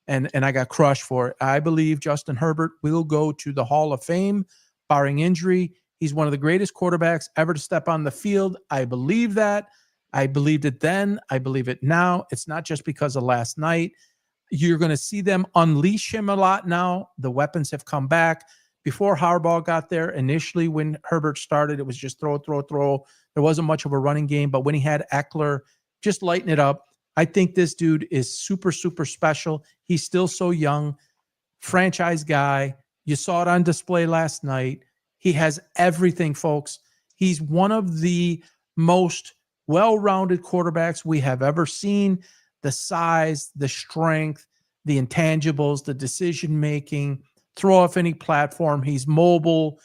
and I got crushed for it. I believe Justin Herbert will go to the Hall of Fame, barring injury. He's one of the greatest quarterbacks ever to step on the field. I believe that. I believed it then. I believe it now. It's not just because of last night. You're going to see them unleash him a lot now. The weapons have come back. Before Harbaugh got there, initially when Herbert started, it was just throw. There wasn't much of a running game, but when he had Eckler, just lighten it up. I think this dude is super, super special. He's still so young, franchise guy. You saw it on display last night. He has everything, folks. He's one of the most well-rounded quarterbacks we have ever seen. The size, the strength, the intangibles, the decision-making, throw off any platform. He's mobile.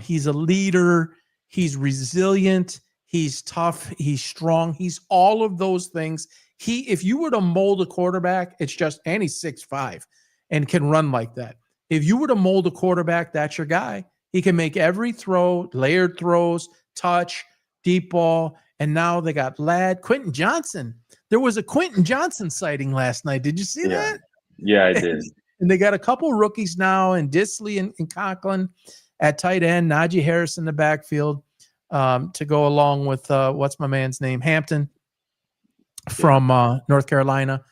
He's a leader. He's resilient. He's tough. He's strong. He's all of those things. If you were to mold a quarterback, it's just, and he's 6'5" and can run like that. If you were to mold a quarterback, that's your guy. He can make every throw, layered throws, touch, deep ball. And now they got Quentin Johnson. There was a Quentin Johnson sighting last night. Did you see that? Yeah, I did. And they got a couple rookies now, and Disley and Conklin at tight end, Najee Harris in the backfield to go along with, what's my man's name? Hampton from North Carolina.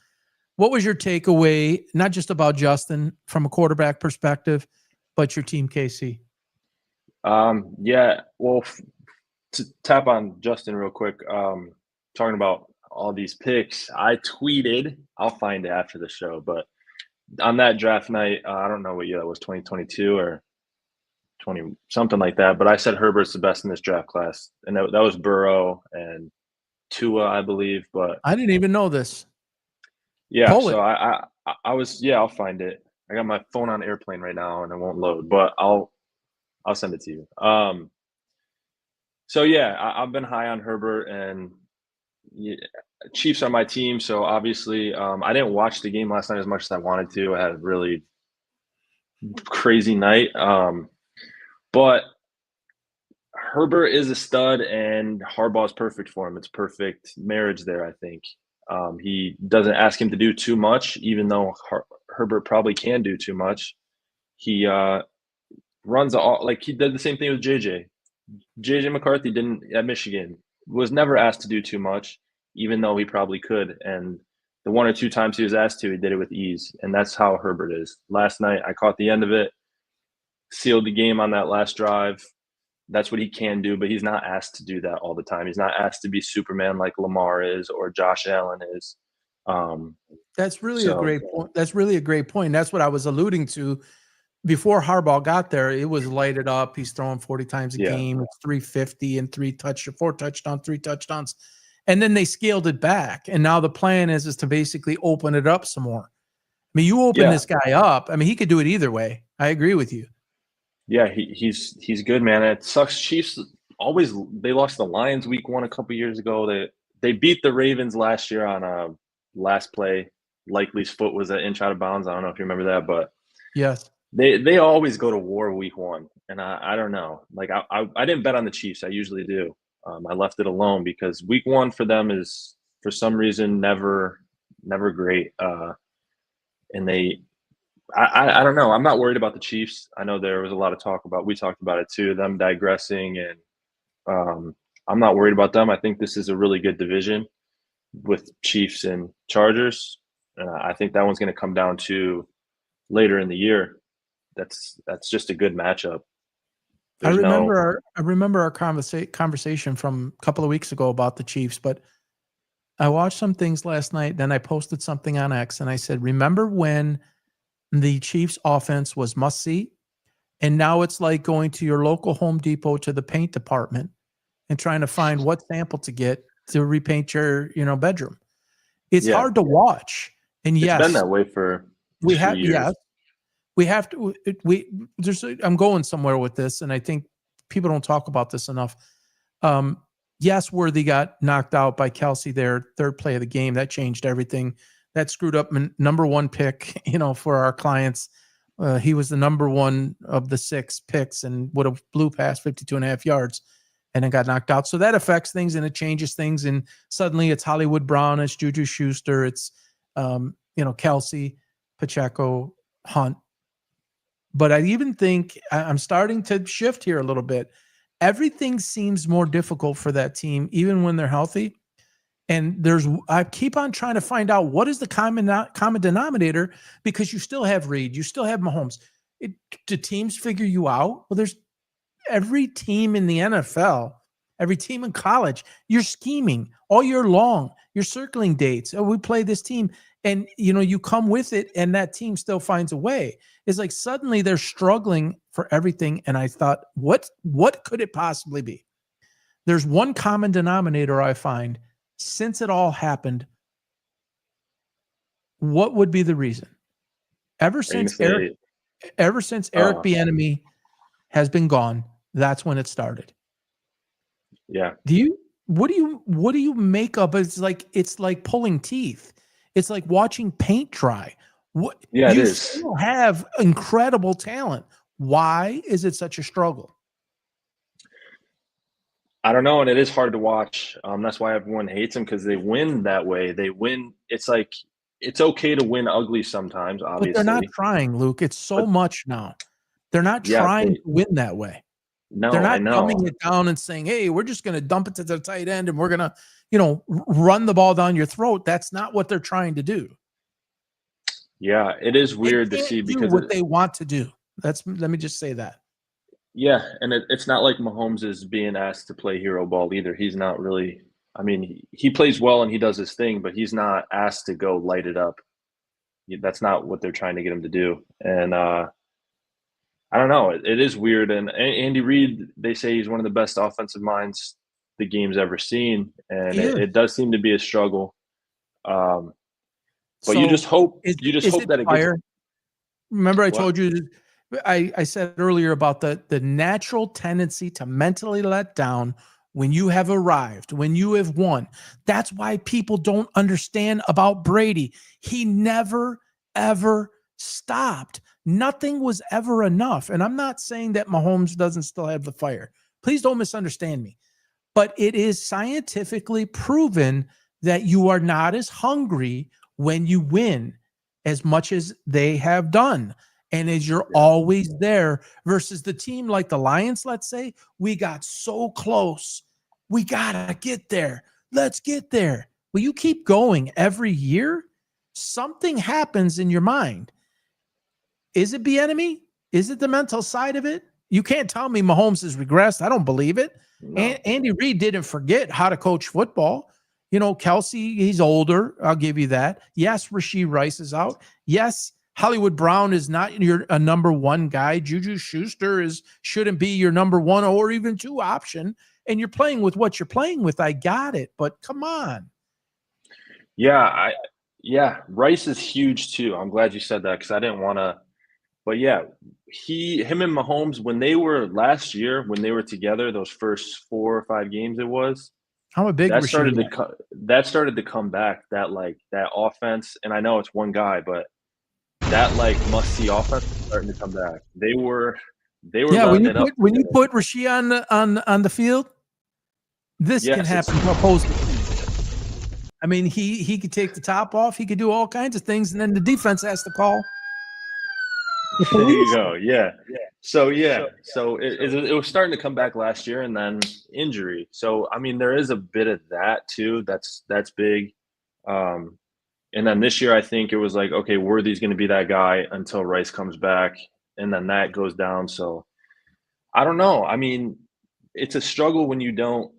What was your takeaway, not just about Justin from a quarterback perspective, but your team, KC? Yeah, well, to tap on Justin real quick, talking about all these picks, I tweeted, I'll find it after the show, but on that draft night, I don't know what year that was, 2022 or 20, something like that, but I said Herbert's the best in this draft class, and that was Burrow and Tua, I believe, but I didn't even know this. yeah, Pull so it. I was, yeah, I'll find it. I got my phone on airplane right now and it won't load, but I'll send it to you. So yeah, I've been high on Herbert, and Chiefs are my team. So obviously, I didn't watch the game last night as much as I wanted to. I had a really crazy night. But Herbert is a stud, and Harbaugh is perfect for him. It's perfect marriage there, I think. He doesn't ask him to do too much, even though Herbert probably can do too much. He runs like he did the same thing with JJ. JJ McCarthy didn't at Michigan, was never asked to do too much, even though he probably could. And the 1 or 2 times he was asked to, he did it with ease. And that's how Herbert is. Last night, I caught the end of it, sealed the game on that last drive. That's what he can do, but he's not asked to do that all the time. He's not asked to be Superman like Lamar is or Josh Allen is. That's really a great point. That's really a great point. That's what I was alluding to. Before Harbaugh got there, it was lighted up. He's throwing 40 times a game. It's 350 and 4 touchdowns, 3 touchdowns. And then they scaled it back. And now the plan is to basically open it up some more. I mean, you open this guy up. I mean, he could do it either way. I agree with you. Yeah, he's good, man. It sucks. Chiefs they lost the Lions week 1 a couple years ago. They beat the Ravens last year on a last play. Likely's foot was an inch out of bounds. I don't know if you remember that, but yes. They always go to war week 1, and I don't know. Like I didn't bet on the Chiefs. I usually do. I left it alone because week 1 for them is for some reason never great. And I don't know. I'm not worried about the Chiefs. I know there was a lot of talk about. We talked about it too. Them digressing, and I'm not worried about them. I think this is a really good division with Chiefs and Chargers. I think that one's going to come down to later in the year. That's just a good matchup. I There's no remember our conversation from a couple of weeks ago about the Chiefs, but I watched some things last night. Then I posted something on X and I said, remember when the Chiefs offense was must see? And now it's like going to your local Home Depot to the paint department and trying to find what sample to get to repaint your, bedroom. It's hard to watch. And it's yes, been that way for we a have, few years. we have to, I'm going somewhere with this. And I think people don't talk about this enough. Yes, Worthy got knocked out by Kelsey there, third play of the game. That changed everything. That screwed up number one pick, for our clients. He was the number one of the 6 picks and would have blew past 52.5 yards and then got knocked out. So that affects things and it changes things. And suddenly it's Hollywood Brown, it's Juju Schuster, it's, Kelsey, Pacheco, Hunt. But I even think I'm starting to shift here a little bit. Everything seems more difficult for that team, even when they're healthy. And I keep on trying to find out what is the common denominator, because you still have Reed, you still have Mahomes. Do teams figure you out? Well, there's every team in the NFL, every team in college, you're scheming all year long. You're circling dates. Oh, we play this team. And, you come with it and that team still finds a way. It's like suddenly they're struggling for everything. And I thought, what could it possibly be? There's one common denominator I find since it all happened. What would be the reason? Ever since Eric Bieniemy has been gone, that's when it started. Yeah. What do you make of it? It's like pulling teeth. It's like watching paint dry. It you is. Still have incredible talent. Why is it such a struggle? I don't know, and it is hard to watch. That's why everyone hates them, because they win that way. They win. It's like it's okay to win ugly sometimes, obviously. But they're not trying, Luke. It's much now. They're not trying to win that way. No, they're not I know. dumbing it down and saying, "Hey, we're just going to dump it to the tight end and we're going to, run the ball down your throat." That's not what they're trying to do. Yeah, it is weird to see because what they want to do. Let me just say that. Yeah, and it's not like Mahomes is being asked to play hero ball either. He's not really. I mean, he plays well and he does his thing, but he's not asked to go light it up. That's not what they're trying to get him to do. And I don't know. It is weird. And Andy Reid, they say he's one of the best offensive minds the game's ever seen, and it does seem to be a struggle. But you just hope. You just hope that it gets. Remember, I told you. I said earlier about the natural tendency to mentally let down when you have arrived, when you have won. That's why people don't understand about Brady. He never, ever stopped. Nothing was ever enough. And I'm not saying that Mahomes doesn't still have the fire. Please don't misunderstand me. But it is scientifically proven that you are not as hungry when you win as much as they have done. And as you're always there versus the team like the Lions, let's say, we got so close. We got to get there. Let's get there. Well, you keep going every year, something happens in your mind. Is it Bieniemy? Is it the mental side of it? You can't tell me Mahomes has regressed. I don't believe it. No. Andy Reid didn't forget how to coach football. Kelsey, he's older. I'll give you that. Yes, Rashee Rice is out. Yes, Hollywood Brown is not a number one guy. Juju Schuster shouldn't be your number one or even 2 option. And you're playing with what you're playing with. I got it, but come on. Yeah, Rice is huge too. I'm glad you said that because I didn't want to. But yeah, him and Mahomes, when they were last year, when they were together, those first 4 or 5 games, I'm a big that started to come back. That offense, and I know it's one guy, but that must-see offense is starting to come back. They were when you put Rashee on the field, this can happen to opposing teams. I mean, he could take the top off, he could do all kinds of things, and then the defense has to call. There you go. Yeah. So it was starting to come back last year, and then injury. So I mean, there is a bit of that too. That's big. And then this year, I think it was like, okay, Worthy's going to be that guy until Rice comes back, and then that goes down. So I don't know. I mean, it's a struggle when you don't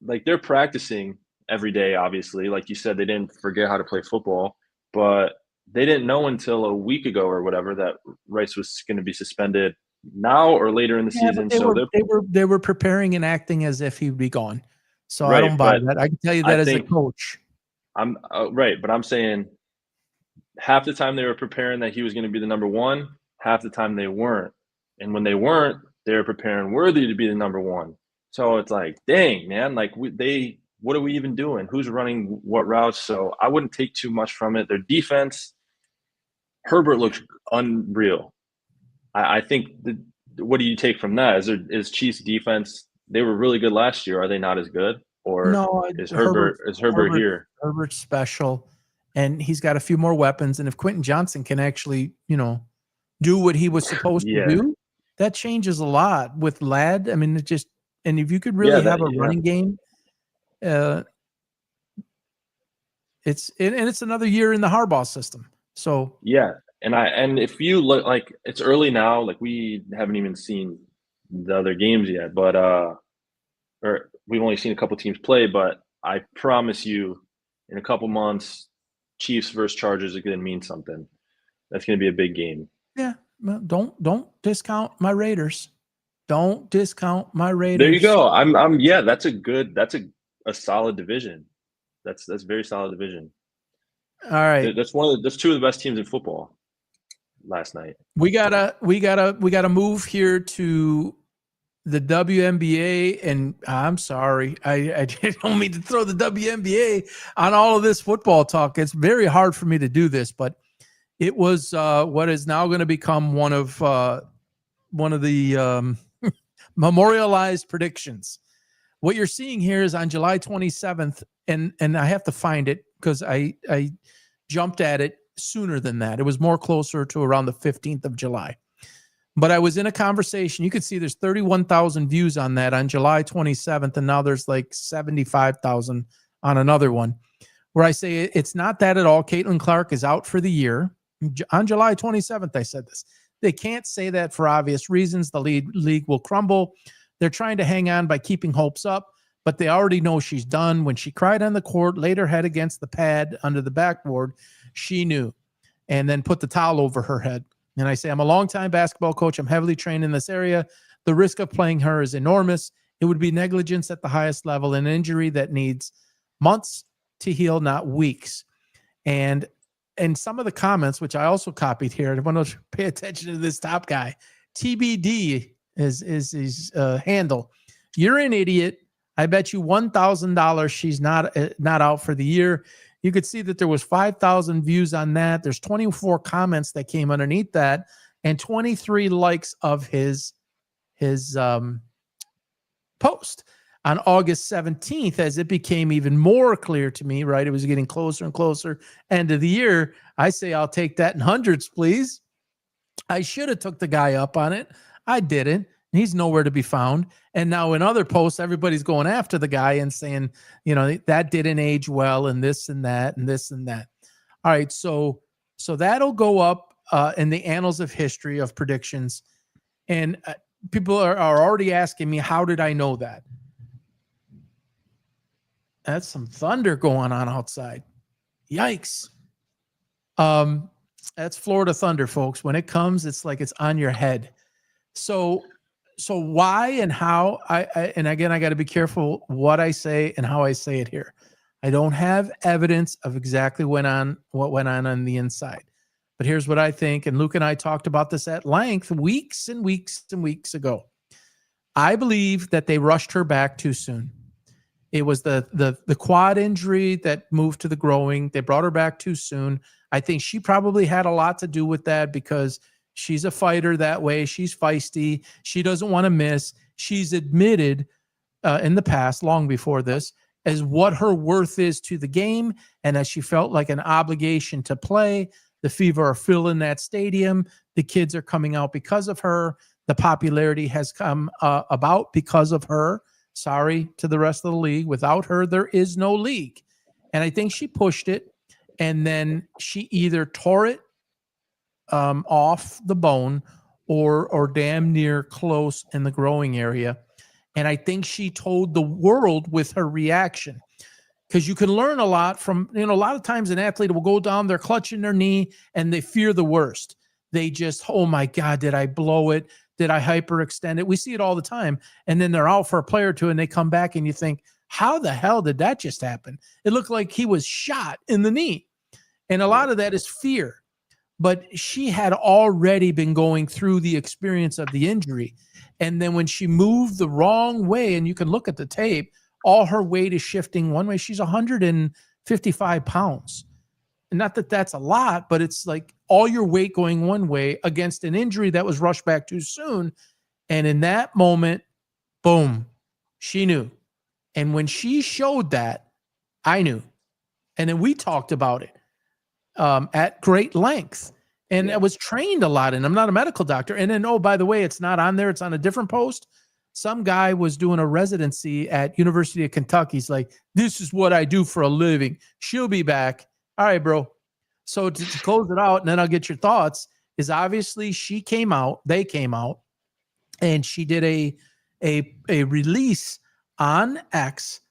like they're practicing every day. Obviously, like you said, they didn't forget how to play football, but they didn't know until a week ago or whatever that Rice was going to be suspended now or later in the Yeah, season. but So they're they were preparing and acting as if he'd be gone. So I right, don't buy but that. I can tell you I that as a think coach. I'm right, but I'm saying half the time they were preparing that he was going to be the number one, half the time they weren't. And when they weren't, they were preparing Worthy to be the number one. So it's like, dang, man, like what are we even doing? Who's running what routes? So I wouldn't take too much from it. Their defense, Herbert looks unreal. I think what do you take from that? Is Chiefs defense, they were really good last year. Are they not as good? Or No, is Herbert here? Herbert's special, and he's got a few more weapons. And if Quentin Johnson can actually, do what he was supposed to Yeah. do, that changes a lot with Ladd. I mean, and if you could Yeah, really have a running game, it's another year in the Harbaugh system. So yeah. And if you look, like, it's early now, like we haven't even seen the other games yet, but or we've only seen a couple teams play, but I promise you in a couple months, Chiefs versus Chargers are going to mean something. That's going to be a big game. yeah, well, don't discount my Raiders. Don't discount my Raiders. There you go. Yeah, that's a solid division. That's very solid division. All right. That's two of the best teams in football last night. We gotta move here to the WNBA, and I'm sorry, I don't mean to throw the WNBA on all of this football talk. It's very hard for me to do this, but it was what is now going to become one of the memorialized predictions. What you're seeing here is on July 27th, and I have to find it because I jumped at it sooner than that. It was more closer to around the 15th of July. But I was in a conversation. You could see there's 31,000 views on that on July 27th, and now there's like 75,000 on another one, where I say it's not that at all. Caitlin Clark is out for the year. On July 27th, I said this. They can't say that for obvious reasons. The league will crumble. They're trying to hang on by keeping hopes up, but they already know she's done. When she cried on the court, laid her head against the pad under the backboard, she knew, and then put the towel over her head. And I say, I'm a longtime basketball coach. I'm heavily trained in this area. The risk of playing her is enormous. It would be negligence at the highest level, an injury that needs months to heal, not weeks. And some of the comments, which I also copied here, I want to pay attention to this top guy. TBD is his handle. You're an idiot. I bet you $1,000 she's not out for the year. You could see that there was 5,000 views on that. There's 24 comments that came underneath that, and 23 likes of his post on August 17th, as it became even more clear to me, right? It was getting closer and closer. End of the year. I say, I'll take that in hundreds, please. I should have took the guy up on it. I didn't. He's nowhere to be found. And now in other posts, everybody's going after the guy and saying, that didn't age well, and this and that and this and that. All right. So that'll go up in the annals of history of predictions. And people are already asking me, how did I know that? That's some thunder going on outside. Yikes. That's Florida thunder, folks. When it comes, it's like it's on your head. So why and how and again, I got to be careful what I say and how I say it here. I don't have evidence of exactly what went on the inside, but here's what I think. And Luke and I talked about this at length weeks and weeks and weeks ago. I believe that they rushed her back too soon. It was the quad injury that moved to the groin. They brought her back too soon. I think she probably had a lot to do with that because she's a fighter that way. She's feisty. She doesn't want to miss. She's admitted in the past, long before this, as what her worth is to the game, and that she felt like an obligation to play. The Fever are filling that stadium. The kids are coming out because of her. The popularity has come about because of her. Sorry to the rest of the league. Without her, there is no league. And I think she pushed it. and then she either tore it off the bone or damn near close in the growing area. And I think she told the world with her reaction, because you can learn a lot from, a lot of times an athlete will go down, they're clutching their knee and they fear the worst. They just, oh my God, did I blow it? Did I hyperextend it? We see it all the time. And then they're out for a play or two and they come back and you think, how the hell did that just happen? It looked like he was shot in the knee. And a lot of that is fear. But she had already been going through the experience of the injury. And then when she moved the wrong way, and you can look at the tape, all her weight is shifting one way. She's 155 pounds. And not that that's a lot, but it's like all your weight going one way against an injury that was rushed back too soon. And in that moment, boom, she knew. And when she showed that, I knew. And then we talked about it at great length. And I was trained a lot, and I'm not a medical doctor. And then, oh, by the way, it's not on there. It's on a different post. Some guy was doing a residency at University of Kentucky. He's like, this is what I do for a living. She'll be back. All right, bro. So to close it out, and then I'll get your thoughts, is obviously they came out, and she did a release on X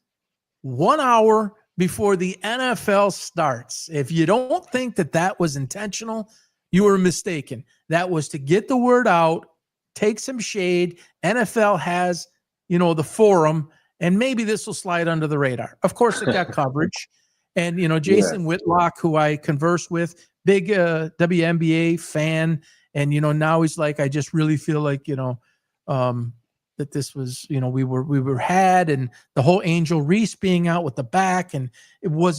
1 hour before the NFL starts. If you don't think that was intentional, you were mistaken. That was to get the word out, take some shade. NFL has, the forum, and maybe this will slide under the radar. Of course, it got coverage. And, Jason Whitlock, who I converse with, big WNBA fan. And, now he's like, I just really feel like, that this was, we were had, and the whole Angel Reese being out with the back, and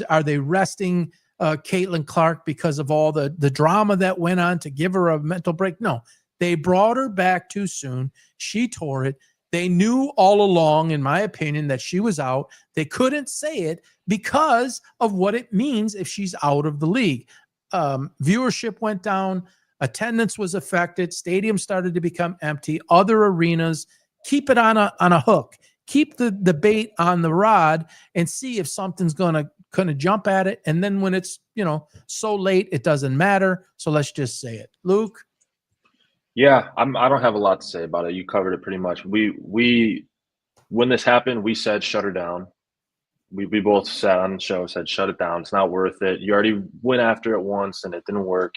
are they resting Caitlin Clark because of all the drama that went on to give her a mental break? No, they brought her back too soon. She tore it. They knew all along, in my opinion, that she was out. They couldn't say it because of what it means if she's out of the league. Viewership went down. Attendance was affected. Stadiums started to become empty. Other arenas. Keep it on a hook. Keep the bait on the rod and see if something's going to jump at it. And then when it's, so late, it doesn't matter. So let's just say it. Luke? Yeah, I don't have a lot to say about it. You covered it pretty much. We when this happened, we said shut her down. We both sat on the show, said shut it down. It's not worth it. You already went after it once and it didn't work.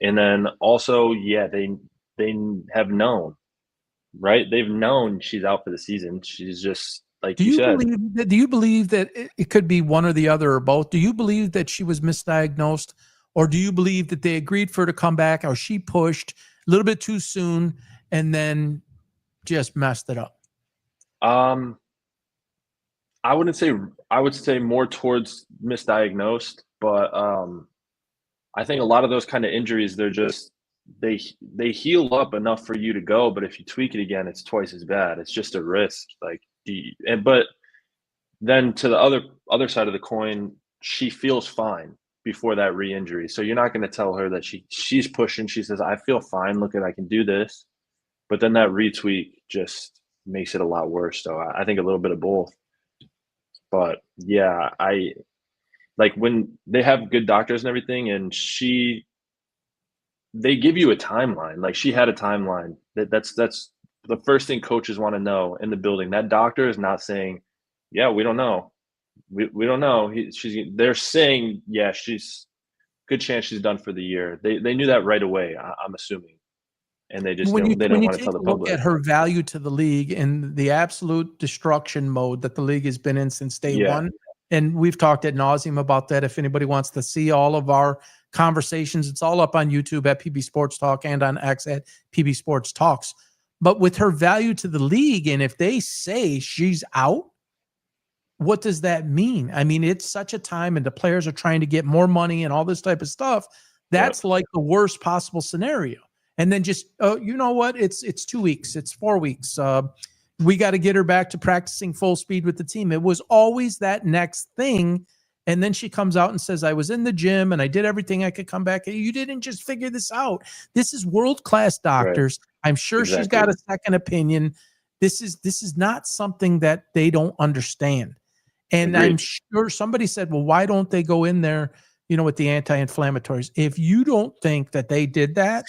And then also, they have known, right? They've known she's out for the season. She's just like you said. Do you believe that it could be one or the other or both? Do you believe that she was misdiagnosed, or do you believe that they agreed for her to come back, or she pushed a little bit too soon and then just messed it up? I would say more towards misdiagnosed, but I think a lot of those kind of injuries, they're just they heal up enough for you to go, but if you tweak it again, it's twice as bad. It's just a risk. But then to the other side of the coin, she feels fine before that re-injury. So you're not going to tell her that she's pushing. She says, I feel fine. Look, I can do this. But then that retweak just makes it a lot worse. So I think a little bit of both. But yeah, I like when they have good doctors and everything, and they give you a timeline. Like she had a timeline. That's the first thing coaches want to know in the building. That doctor is not saying, yeah, we don't know. We don't know. They're saying, yeah, she's good chance she's done for the year. They knew that right away, I'm assuming. And they just didn't want to tell the public. Look at her value to the league and the absolute destruction mode that the league has been in since day one. And we've talked ad nauseum about that. If anybody wants to see all of our conversations, it's all up on YouTube at PB Sports Talk and on X at PB Sports Talks. But with her value to the league, and if they say she's out, what does that mean? I mean, it's such a time, and the players are trying to get more money and all this type of stuff. That's like the worst possible scenario. And then just, you know what? It's 2 weeks. It's 4 weeks. We got to get her back to practicing full speed with the team. It was always that next thing. And then she comes out and says, I was in the gym and I did everything I could come back. You didn't just figure this out. This is world-class doctors. Right. I'm sure she's got a second opinion. This is not something that they don't understand. And agreed. I'm sure somebody said, well, why don't they go in there with the anti-inflammatories. If you don't think that they did that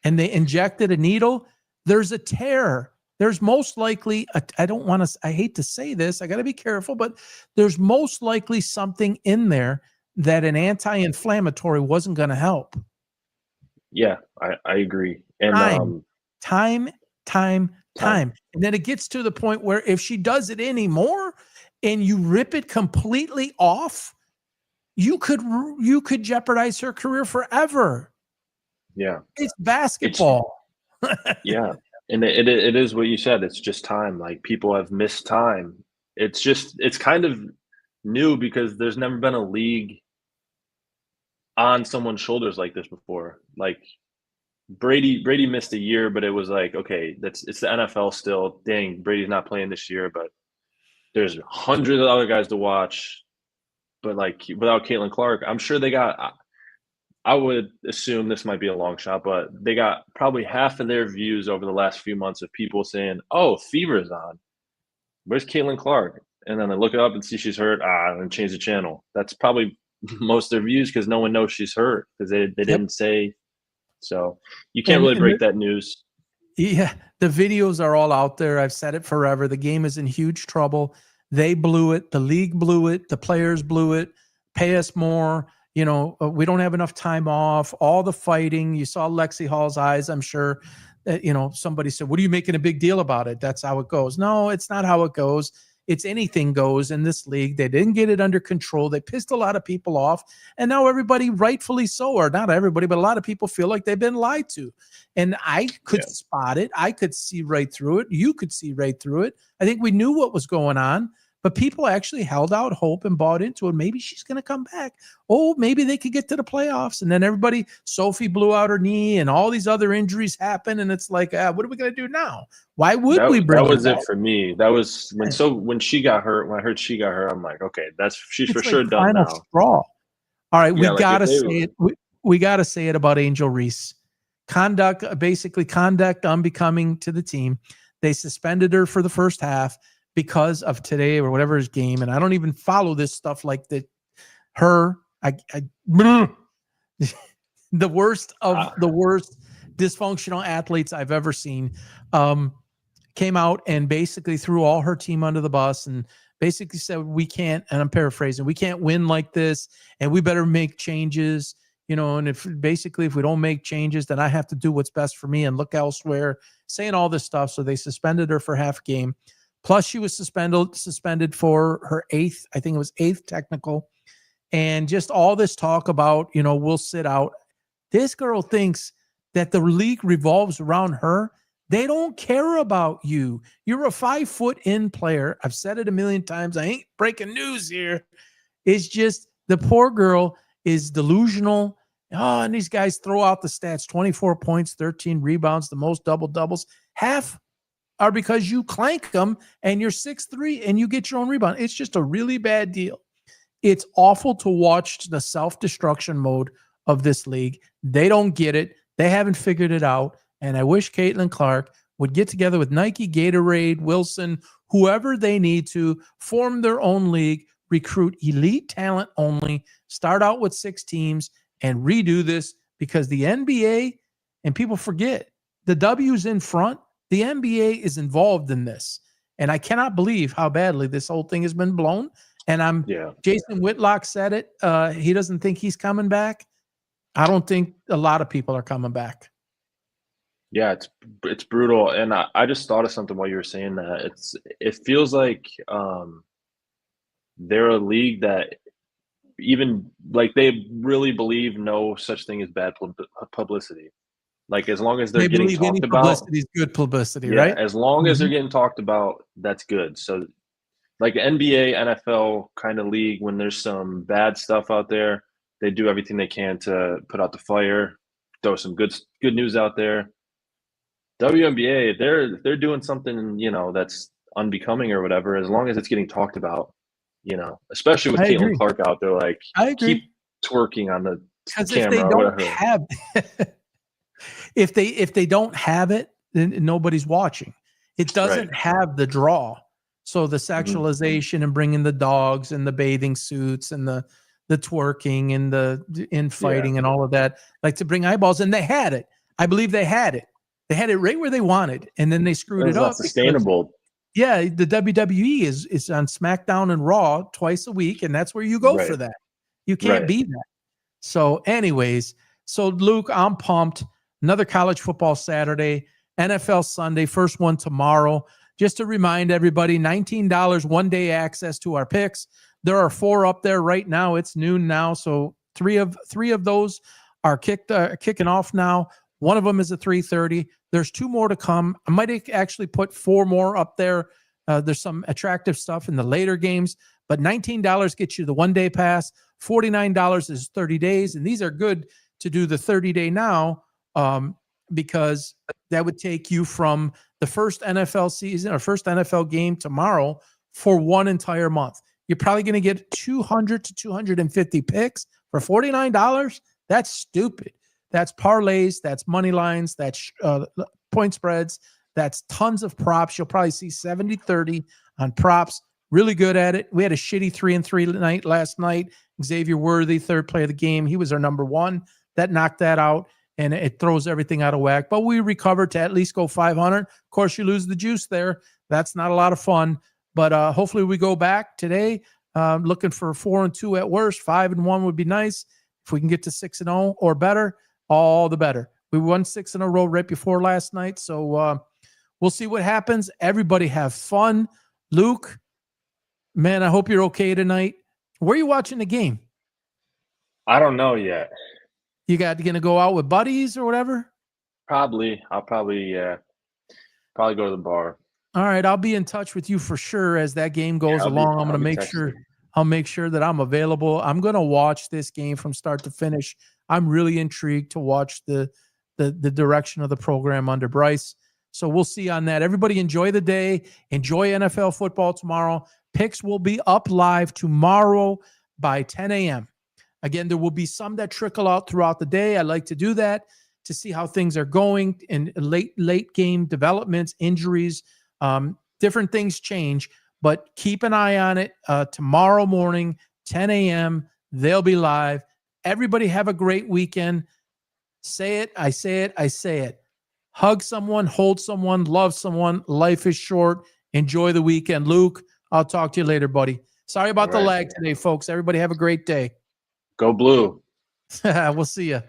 and they injected a needle, there's a tear. There's most likely, I hate to say this, I got to be careful, but there's most likely something in there that an anti-inflammatory wasn't going to help. Yeah, I agree. And time. And then it gets to the point where if she does it anymore and you rip it completely off, you could jeopardize her career forever. Yeah. It's basketball. Yeah. And it is what you said. It's just time. Like, people have missed time. It's kind of new because there's never been a league on someone's shoulders like this before. Like, Brady missed a year, but it was like, okay, it's the NFL still. Dang, Brady's not playing this year, but there's hundreds of other guys to watch. But like, without Caitlin Clark, I'm sure they got, I would assume this might be a long shot, but they got probably half of their views over the last few months of people saying, "Oh, Fever's on. Where's Caitlin Clark?" And then they look it up and see she's hurt. And change the channel. That's probably most of their views because no one knows she's hurt because they didn't say. So you can't really break that news. Yeah, the videos are all out there. I've said it forever. The game is in huge trouble. They blew it. The league blew it. The players blew it. Pay us more. We don't have enough time off. All the fighting. You saw Lexi Hall's eyes, I'm sure. Somebody said, "What are you making a big deal about it? That's how it goes." No, it's not how it goes. It's anything goes in this league. They didn't get it under control. They pissed a lot of people off. And now everybody, rightfully so, or not everybody, but a lot of people feel like they've been lied to. And I could spot it. I could see right through it. You could see right through it. I think we knew what was going on. But people actually held out hope and bought into it. Maybe she's going to come back. Oh, maybe they could get to the playoffs. And then Sophie blew out her knee and all these other injuries happen. And it's like, what are we going to do now? Why would we bring that was it for me. That was when she got hurt, when I heard she got hurt, I'm like, okay, she's for sure done now. Straw. All right. We got to say it. We got to say it about Angel Reese. Conduct unbecoming to the team. They suspended her for the first half because of today or whatever his game. And I don't even follow this stuff like that. The worst of the worst dysfunctional athletes I've ever seen, came out and basically threw all her team under the bus and basically said, we can't, and I'm paraphrasing, we can't win like this and we better make changes, and if we don't make changes, then I have to do what's best for me and look elsewhere, saying all this stuff. So they suspended her for half game. Plus, she was suspended for her eighth technical. And just all this talk about, we'll sit out. This girl thinks that the league revolves around her. They don't care about you. You're a 5-foot-in player. I've said it a million times. I ain't breaking news here. It's just the poor girl is delusional. Oh, and these guys throw out the stats, 24 points, 13 rebounds, the most double-doubles. Half are because you clank them and you're 6'3" and you get your own rebound. It's just a really bad deal. It's awful to watch the self-destruction mode of this league. They don't get it. They haven't figured it out. And I wish Caitlin Clark would get together with Nike, Gatorade, Wilson, whoever they need to, form their own league, recruit elite talent only, start out with 6 teams, and redo this because the NBA, and people forget, the W's in front. The NBA is involved in this, and I cannot believe how badly this whole thing has been blown. And Jason Whitlock said it. He doesn't think he's coming back. I don't think a lot of people are coming back. Yeah, it's brutal. And I just thought of something while you were saying that. It feels like they're a league that even like they really believe no such thing as bad publicity. Like, as long as they're getting talked about, publicity is good publicity, right? As long as they're getting talked about, that's good. So, like NBA, NFL kind of league, when there's some bad stuff out there, they do everything they can to put out the fire, throw some good news out there. WNBA, they're doing something, that's unbecoming or whatever. As long as it's getting talked about, especially with Caitlin Clark out there, like, keep twerking on the camera or whatever. If they don't have it, then nobody's watching. It doesn't have the draw. So the sexualization and bringing the dogs and the bathing suits and the the twerking and the infighting and all of that, like to bring eyeballs. And they had it. I believe they had it. They had it right where they wanted, and then they screwed it It's up. not sustainable. Yeah, the WWE is on SmackDown and Raw twice a week, and that's where you go for Right. that. You can't Right. be that. So, anyways, so Luke, I'm pumped. Another college football Saturday, NFL Sunday, first one tomorrow. Just to remind everybody, $19 one-day access to our picks. There are 4 up there right now. It's noon now, so three of those are kicking off now. One of them is at 3:30. There's 2 more to come. I might actually put 4 more up there. There's some attractive stuff in the later games, but $19 gets you the one-day pass. $49 is 30 days, and these are good to do the 30-day now, because that would take you from the first NFL season or first NFL game tomorrow for one entire month. You're probably going to get 200 to 250 picks for $49. That's stupid. That's parlays, that's money lines, that's point spreads, that's tons of props. You'll probably see 70-30 on props. Really good at it. We had a shitty 3-3 night last night. Xavier Worthy, third play of the game. He was our number one. That knocked that out, and it throws everything out of whack. But we recovered to at least go 500. Of course, you lose the juice there. That's not a lot of fun. But hopefully we go back today, looking for 4-2 at worst. 5-1 would be nice. If we can get to 6-0 or better, all the better. We won 6 in a row right before last night. So we'll see what happens. Everybody have fun. Luke, man, I hope you're okay tonight. Where are you watching the game? I don't know yet. You going to go out with buddies or whatever? Probably. I'll probably go to the bar. All right. I'll be in touch with you for sure as that game goes along. I'm going to make sure. I'll make sure that I'm available. I'm going to watch this game from start to finish. I'm really intrigued to watch the direction of the program under Bryce. So we'll see on that. Everybody enjoy the day. Enjoy NFL football tomorrow. Picks will be up live tomorrow by 10 a.m. Again, there will be some that trickle out throughout the day. I like to do that to see how things are going in late game developments, injuries, different things change. But keep an eye on it. Tomorrow morning, 10 a.m., they'll be live. Everybody have a great weekend. Say it, I say it, I say it. Hug someone, hold someone, love someone. Life is short. Enjoy the weekend. Luke, I'll talk to you later, buddy. Sorry about the lag today, folks. Everybody have a great day. Go Blue. We'll see you.